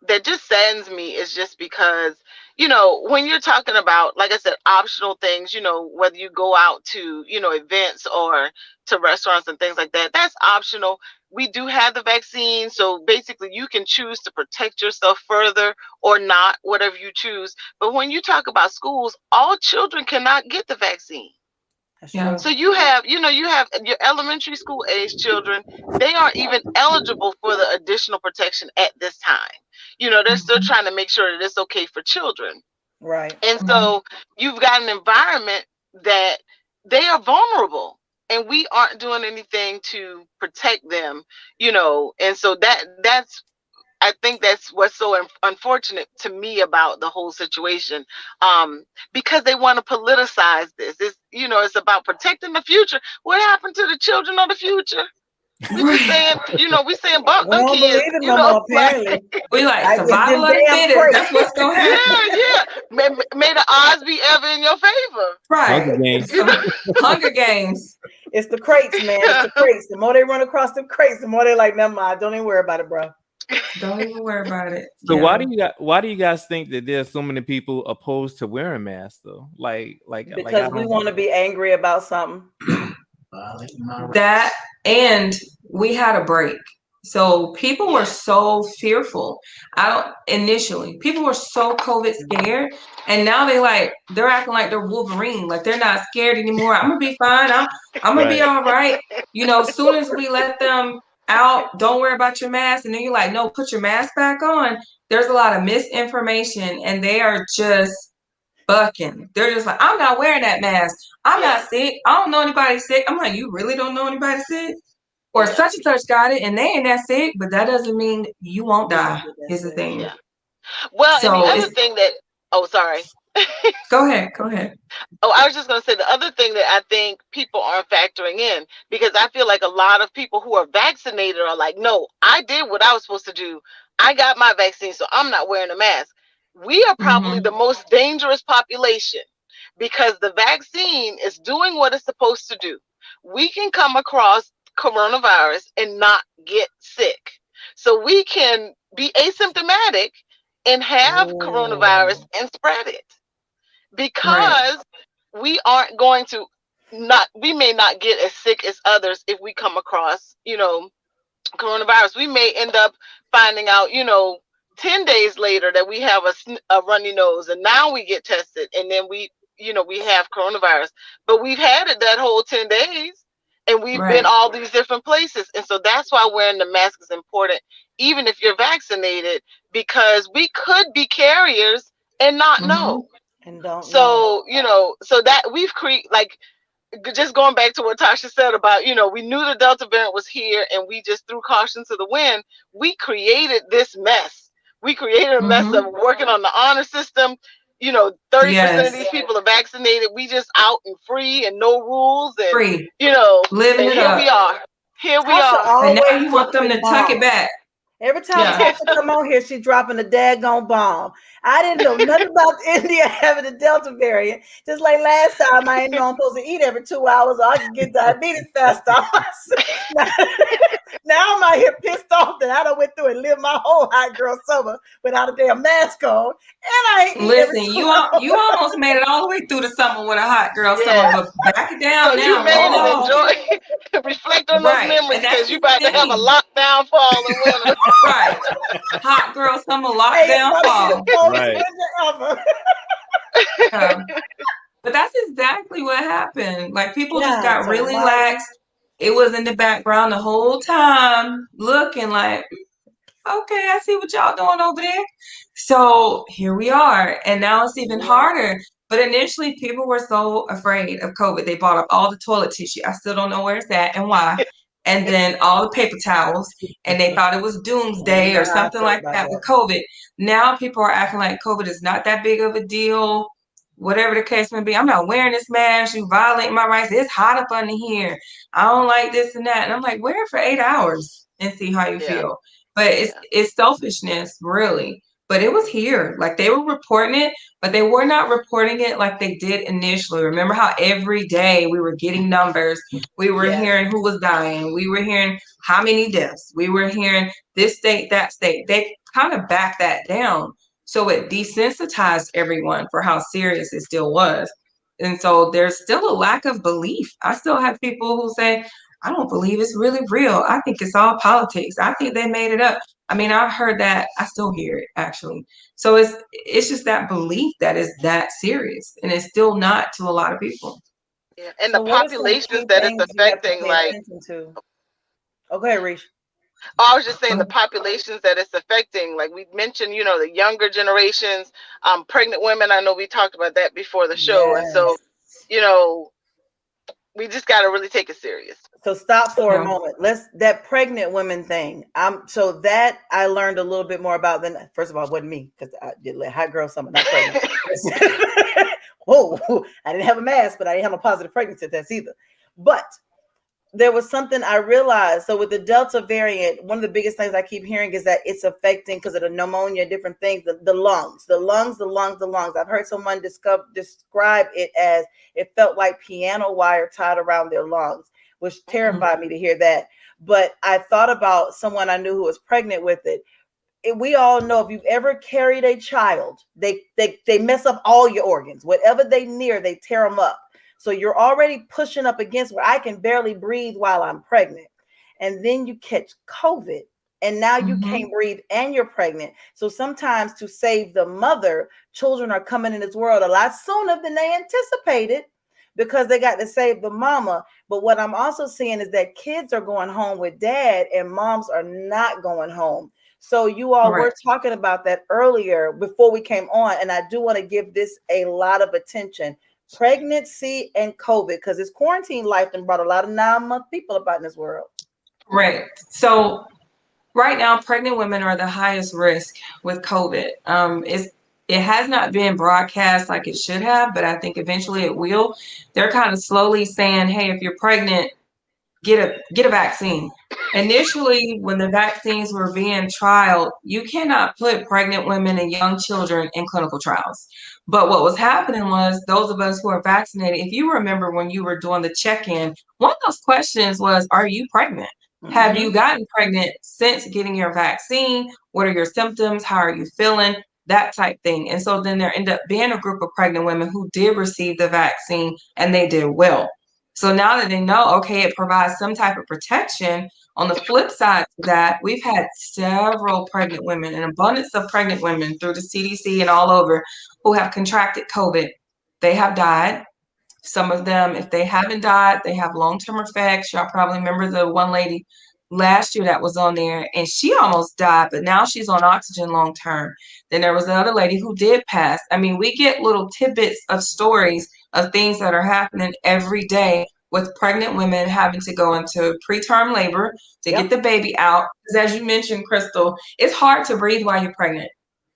that just saddens me is just because, you know, when you're talking about, like I said, optional things, you know, whether you go out to, you know, events or to restaurants and things like that, that's optional. We do have the vaccine. So basically you can choose to protect yourself further or not, whatever you choose. But when you talk about schools, all children cannot get the vaccine. Yeah. So you have your elementary school age children, they aren't even eligible for the additional protection at this time. You know, they're still trying to make sure that it's okay for children. Right. And so you've got an environment that they are vulnerable and we aren't doing anything to protect them, you know. And so I think that's what's so unfortunate to me about the whole situation, because they want to politicize this. It's, you know, it's about protecting the future. What happened to the children of the future? We just saying, you know, we saying bump them kids. You know, apparently. We like survival of the fittest. That's what's going to happen. Yeah. May the odds be ever in your favor. Right. Hunger Games. Hunger Games. It's the crates, man. It's the crates. The more they run across the crates, the more they're like, never mind. Don't even worry about it, bro. Don't even worry about it. So why do you guys think that there's so many people opposed to wearing masks though? Because we want to be angry about something. That, and we had a break. So people were so fearful. Initially, people were so COVID scared, and now they're acting like they're Wolverine, like they're not scared anymore. I'm gonna be fine. I'm gonna be all right. You know, as soon as we let them out, don't worry about your mask, and then you're like, no, put your mask back on. There's a lot of misinformation, and they are just bucking. They're just like, I'm not wearing that mask. I'm not sick. I don't know anybody sick. I'm like, you really don't know anybody sick? Or such and such got it and they ain't that sick, but that doesn't mean you won't die, is the thing. Yeah. Well, so and the other thing that, sorry. Go ahead. Oh, I was just going to say the other thing that I think people aren't factoring in, because I feel like a lot of people who are vaccinated are like, no, I did what I was supposed to do. I got my vaccine, so I'm not wearing a mask. We are probably the most dangerous population because the vaccine is doing what it's supposed to do. We can come across coronavirus and not get sick. So we can be asymptomatic and have coronavirus and spread it because we aren't going to we may not get as sick as others if we come across, coronavirus. We may end up finding out, 10 days later that we have a runny nose and now we get tested and then we have coronavirus, but we've had it that whole 10 days and we've been all these different places. And so that's why wearing the mask is important, even if you're vaccinated, because we could be carriers and not know. And don't so so that we've created, like, just going back to what Tasha said about, we knew the Delta variant was here and we just threw caution to the wind. We created this mess. We created a mess of working on the honor system. 30% of these people are vaccinated. We just out and free and no rules and free. Living and here we are. Here we are. And now you want them to tuck it back. Every time Tasha come on here, she's dropping a daggone bomb. I didn't know nothing about India having the Delta variant. Just like last time, I didn't know I'm supposed to eat every 2 hours or I can get diabetes fast off. Now I'm out here pissed off that I done went through and lived my whole hot girl summer without a damn mask on. And I ain't listen, you almost made it all the way through the summer with a hot girl summer, but back it down now. You made it. Enjoy, reflect on those memories because you about to have a lockdown fall in winter. Right. Hot girl summer, lockdown fall. Right. But that's exactly what happened. Like people just got really lax. It was in the background the whole time, looking like, okay, I see what y'all doing over there. So here we are. And now it's even harder. But initially, people were so afraid of COVID. They bought up all the toilet tissue. I still don't know where it's at and why. And then all the paper towels. And they thought it was doomsday or something like that with COVID. Now people are acting like COVID is not that big of a deal. Whatever the case may be, I'm not wearing this mask. You violate my rights. It's hot up under here. I don't like this and that. And I'm like, wear it for 8 hours and see how you feel. But it's selfishness, really. But it was here. Like they were reporting it, but they were not reporting it like they did initially. Remember how every day we were getting numbers. We were hearing who was dying. We were hearing how many deaths. We were hearing this state, that state. They kind of backed that down. So it desensitized everyone for how serious it still was. And so there's still a lack of belief. I still have people who say, I don't believe it's really real. I think it's all politics. I think they made it up. I mean, I've heard that. I still hear it, actually. So it's just that belief that is that serious. And it's still not to a lot of people. Yeah. And the populations that it's affecting, like... Oh, go ahead, Reese. I was just saying the populations that it's affecting, like we mentioned, the younger generations, pregnant women. I know we talked about that before the show. And so, we just got to really take it serious. So stop for a moment. That pregnant women thing. So that I learned a little bit more about than, first of all, it wasn't me because I did let hot girl summer, not pregnant. Whoa, I didn't have a mask, but I didn't have a positive pregnancy test either. But there was something I realized. So with the Delta variant, one of the biggest things I keep hearing is that it's affecting, because of the pneumonia, different things, the lungs. I've heard someone describe it as it felt like piano wire tied around their lungs, which terrified me to hear that. But I thought about someone I knew who was pregnant with it. We all know if you've ever carried a child, they mess up all your organs. Whatever they near, they tear them up. So you're already pushing up against where I can barely breathe while I'm pregnant. And then you catch COVID and now you can't breathe and you're pregnant. So sometimes to save the mother, children are coming in this world a lot sooner than they anticipated because they got to save the mama. But what I'm also seeing is that kids are going home with dad and moms are not going home. So you all were talking about that earlier before we came on. And I do want to give this a lot of attention. Pregnancy and COVID, because this quarantine life and brought a lot of 9-month people about in this world. Right. So right now, pregnant women are the highest risk with COVID. it has not been broadcast like it should have, but I think eventually it will. They're kind of slowly saying, hey, if you're pregnant, get a vaccine. Initially, when the vaccines were being trialed, you cannot put pregnant women and young children in clinical trials. But what was happening was those of us who are vaccinated, if you remember when you were doing the check-in, one of those questions was, are you pregnant? Mm-hmm. Have you gotten pregnant since getting your vaccine? What are your symptoms? How are you feeling? That type thing. And so then there ended up being a group of pregnant women who did receive the vaccine and they did well. So now that they know, okay, it provides some type of protection, on the flip side to that, we've had several pregnant women, an abundance of pregnant women through the CDC and all over who have contracted COVID. They have died. Some of them, if they haven't died, they have long-term effects. Y'all probably remember the one lady last year that was on there and she almost died, but now she's on oxygen long-term. Then there was another lady who did pass. I mean, we get little tidbits of stories of things that are happening every day with pregnant women having to go into preterm labor to get the baby out. Because as you mentioned, Crystal, it's hard to breathe while you're pregnant.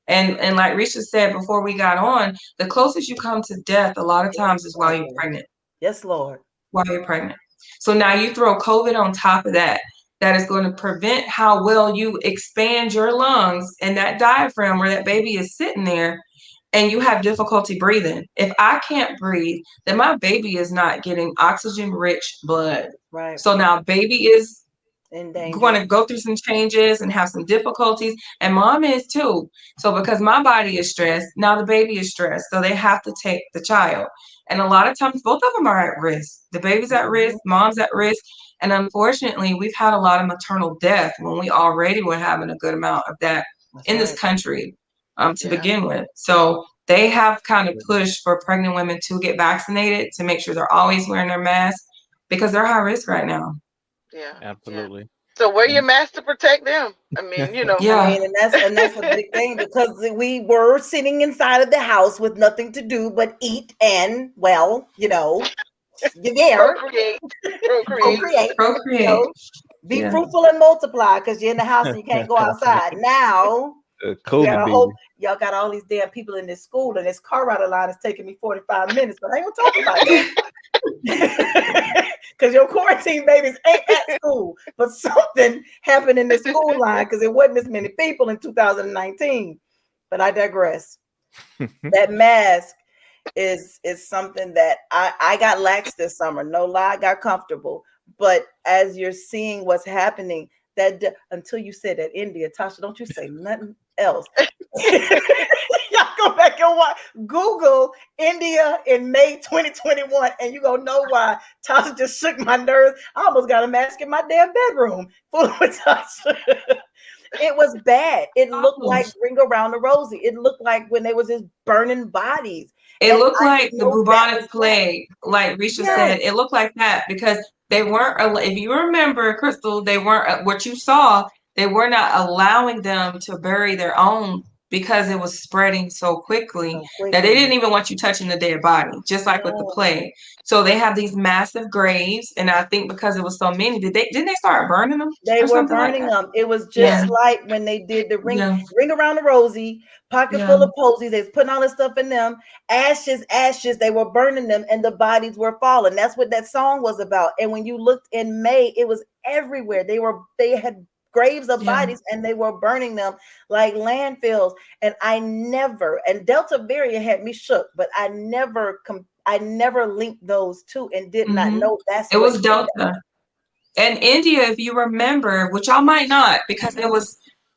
And like Risha said before we got on, the closest you come to death a lot of times is while you're pregnant. Yes, Lord. While you're pregnant. So now you throw COVID on top of that. That is going to prevent how well you expand your lungs and that diaphragm where that baby is sitting there, and you have difficulty breathing. If I can't breathe, then my baby is not getting oxygen-rich blood. Right. So now baby is going to go through some changes and have some difficulties, and mom is too. So because my body is stressed, now the baby is stressed, so they have to take the child. And a lot of times both of them are at risk. The baby's at risk, mom's at risk, and unfortunately we've had a lot of maternal death when we already were having a good amount of that in this country to begin with. So they have kind of pushed for pregnant women to get vaccinated to make sure they're always wearing their mask because they're high risk right now. Yeah, absolutely. Yeah. So wear your mask to protect them. I mean, you know. I mean, and that's a big thing because we were sitting inside of the house with nothing to do but eat and, well, you know, you're there. Procreate. You know, be fruitful and multiply because you're in the house and you can't go outside. Now, y'all got all these damn people in this school, and this car ride line is taking me 45 minutes, but I ain't gonna talk about that. Because your quarantine babies ain't at school, but something happened in the school line because it wasn't as many people in 2019. But I digress. That mask is something that I got lax this summer. No lie, I got comfortable. But as you're seeing what's happening, that until you said that India, Tasha, don't you say nothing else. Y'all go back and watch, Google India in May 2021, and you gonna know why Tasha just shook my nerves. I almost got a mask in my damn bedroom full of Tasha. It was bad. It looked like Ring Around the Rosie. It looked like when they was just burning bodies. It looked like the bubonic plague, like Risha said. It looked like that because they weren't, if you remember, Crystal, they weren't, what you saw, they were not allowing them to bury their own because it was spreading so quickly that they didn't even want you touching the dead body, just like with the plague. So they have these massive graves, and I think because it was so many, didn't they start burning them? They were burning them. It was just like when they did the ring around the Rosie, pocket full of posies. They was putting all this stuff in them. Ashes. They were burning them, and the bodies were falling. That's what that song was about. And when you looked in May, it was everywhere. They had graves of bodies, and they were burning them like landfills. And and Delta variant had me shook, but I never linked those two and did not know it was Delta. And India, if you remember, which y'all might not, because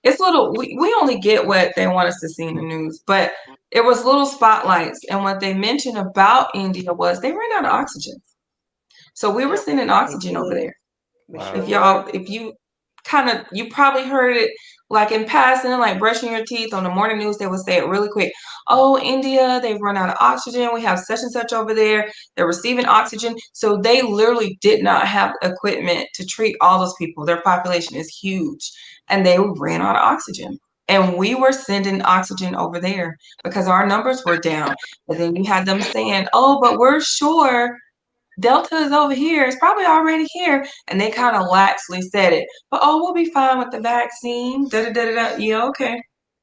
it's little, we only get what they want us to see in the news, but it was little spotlights. And what they mentioned about India was they ran out of oxygen. So we were sending oxygen over there. Wow. If you you probably heard it like in passing, like brushing your teeth on the morning news, they would say it really quick. Oh, India, they've run out of oxygen. We have such and such over there. They're receiving oxygen. So they literally did not have equipment to treat all those people. Their population is huge, and they ran out of oxygen. And we were sending oxygen over there because our numbers were down. But then you had them saying, oh, but we're sure Delta is over here. It's probably already here. And they kind of laxly said it. But, oh, we'll be fine with the vaccine. Yeah, okay.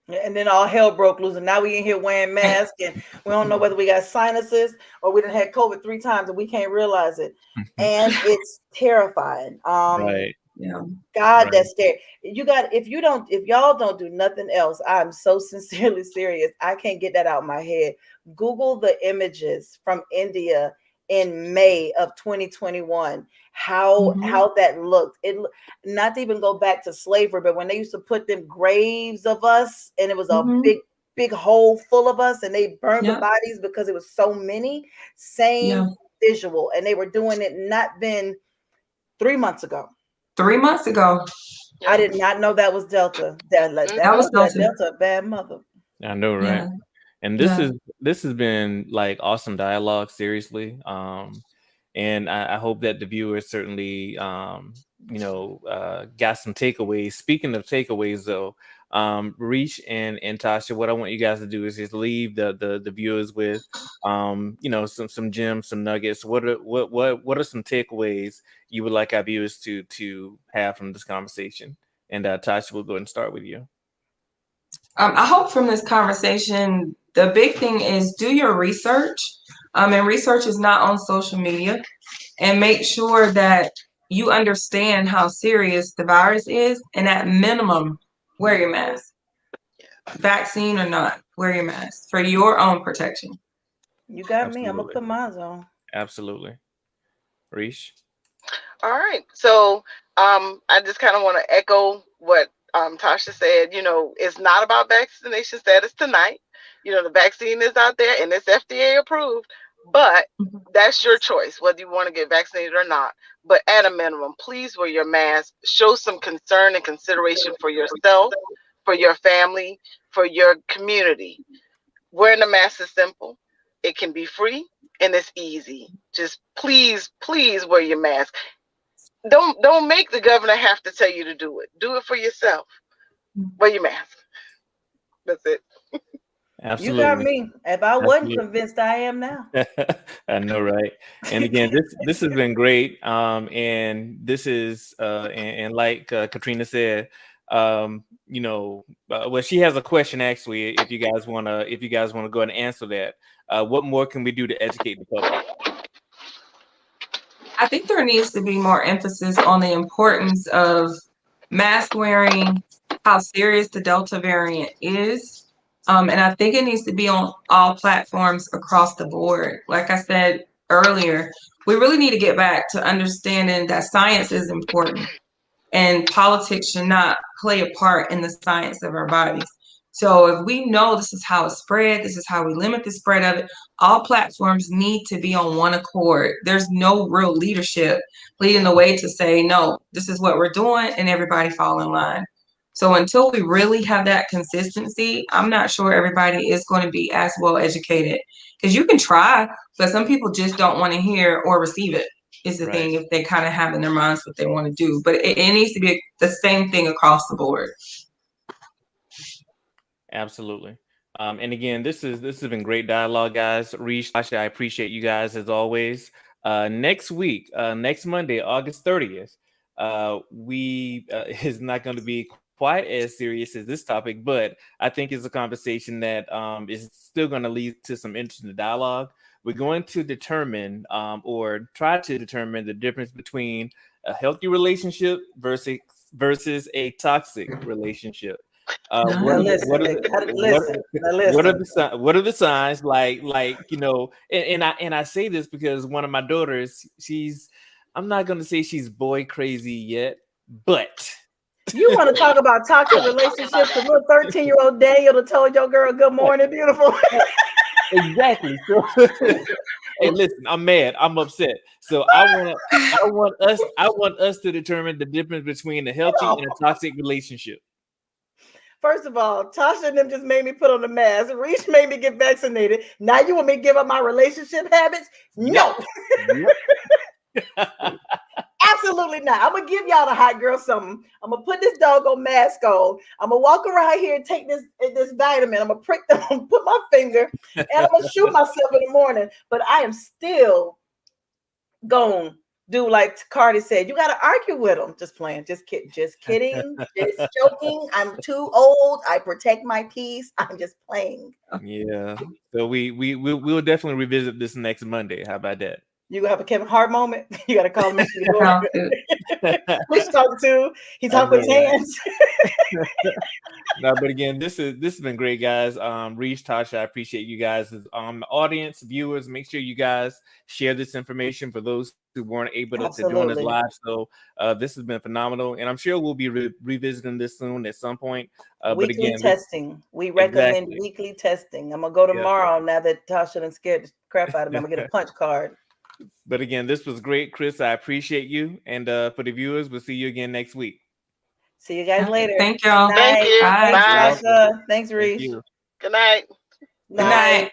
And then all hell broke loose, and now we in here wearing masks, and we don't know whether we got sinuses or we done had COVID 3 times, and we can't realize it. And it's terrifying. Right. Yeah. God, Right. that's scary. If y'all don't do nothing else, I'm so sincerely serious. I can't get that out of my head. Google the images from India in May of 2021. How that looked. Not to even go back to slavery, but when they used to put them graves of us, and it was a big hole full of us, and they burned the bodies because it was so many. Same visual, and they were doing it not been 3 months ago. 3 months ago. I did not know that was Delta. That was Delta. Delta, a bad mother. I know, right? Yeah. And this has been like awesome dialogue, seriously. And I hope that the viewers certainly got some takeaways. Speaking of takeaways, though, Reach and Tasha, what I want you guys to do is just leave the viewers with some gems, some nuggets. What are some takeaways you would like our viewers to have from this conversation? And Tasha, we'll go ahead and start with you. I hope from this conversation, the big thing is do your research. And research is not on social media. And make sure that you understand how serious the virus is. And at minimum, wear your mask. Vaccine or not, wear your mask for your own protection. You got me. I'm going to put mine on. Absolutely. Reesh? All right. So I just kind of want to echo what Tasha said. It's not about vaccination status tonight. The vaccine is out there and it's FDA approved, but that's your choice whether you want to get vaccinated or not. But at a minimum, please wear your mask. Show some concern and consideration for yourself, for your family, for your community. Wearing a mask is simple. It can be free and it's easy. Just please wear your mask. Don't make the governor have to tell you to do it. Do it for yourself. Wear your mask. That's it. Absolutely. You got me. If I wasn't convinced, I am now. I know, right? And again, this has been great. And this is and like Katrina said, well, she has a question actually. If you guys want to go ahead and answer that, what more can we do to educate the public? I think there needs to be more emphasis on the importance of mask wearing, how serious the Delta variant is. And I think it needs to be on all platforms across the board. Like I said earlier, we really need to get back to understanding that science is important and politics should not play a part in the science of our bodies. So if we know this is how it's spread, this is how we limit the spread of it, all platforms need to be on one accord. There's no real leadership leading the way to say, no, this is what we're doing, and everybody fall in line. So until we really have that consistency, I'm not sure everybody is going to be as well educated. Because you can try, but some people just don't want to hear or receive it. Is the thing if they kind of have in their minds what they want to do. But it needs to be the same thing across the board. Absolutely. And again, this has been great dialogue, guys. Reesh, Tasha, I appreciate you guys as always. Next week, next Monday, August 30th, is not going to be quite as serious as this topic, but I think it's a conversation that is still going to lead to some interesting dialogue. We're going to determine or try to determine the difference between a healthy relationship versus a toxic relationship. What are the signs? And I say this because one of my daughters, I'm not going to say she's boy crazy yet, but you want to talk about toxic relationships? The little 13-year-old Daniel that told your girl good morning, beautiful. Exactly. So, hey, listen, I'm mad. I'm upset. So I want us to determine the difference between a healthy and a toxic relationship. First of all, Tasha and them just made me put on the mask. Reach made me get vaccinated. Now you want me to give up my relationship habits? No. Absolutely not. I'm gonna give y'all the hot girl something. I'm gonna put this doggone mask on. I'm gonna walk around here and take this vitamin. I'm gonna prick them, put my finger, and I'm gonna shoot myself in the morning. But I am still gonna do like Cardi said. You got to argue with them. Just playing. Just kidding. Just kidding. Just joking. I'm too old. I protect my peace. I'm just playing. Yeah. So we'll definitely revisit this next Monday. How about that? You gonna have a Kevin Hart moment. You gotta call him. Who's talking to? He's talking with his hands. No, but again, this has been great, guys. Reese, Tasha, I appreciate you guys. Audience, viewers, make sure you guys share this information for those who weren't able to join us live. So this has been phenomenal, and I'm sure we'll be revisiting this soon at some point. Weekly but again, testing. We recommend weekly testing. I'm gonna go tomorrow now that Tasha done scared the crap out of me. I'm gonna get a punch card. But again, this was great, Chris. I appreciate you, and for the viewers, we'll see you again next week. See you guys later. Thank y'all. Thank you. Bye. Bye. Thanks, Reese. Good night. Good night.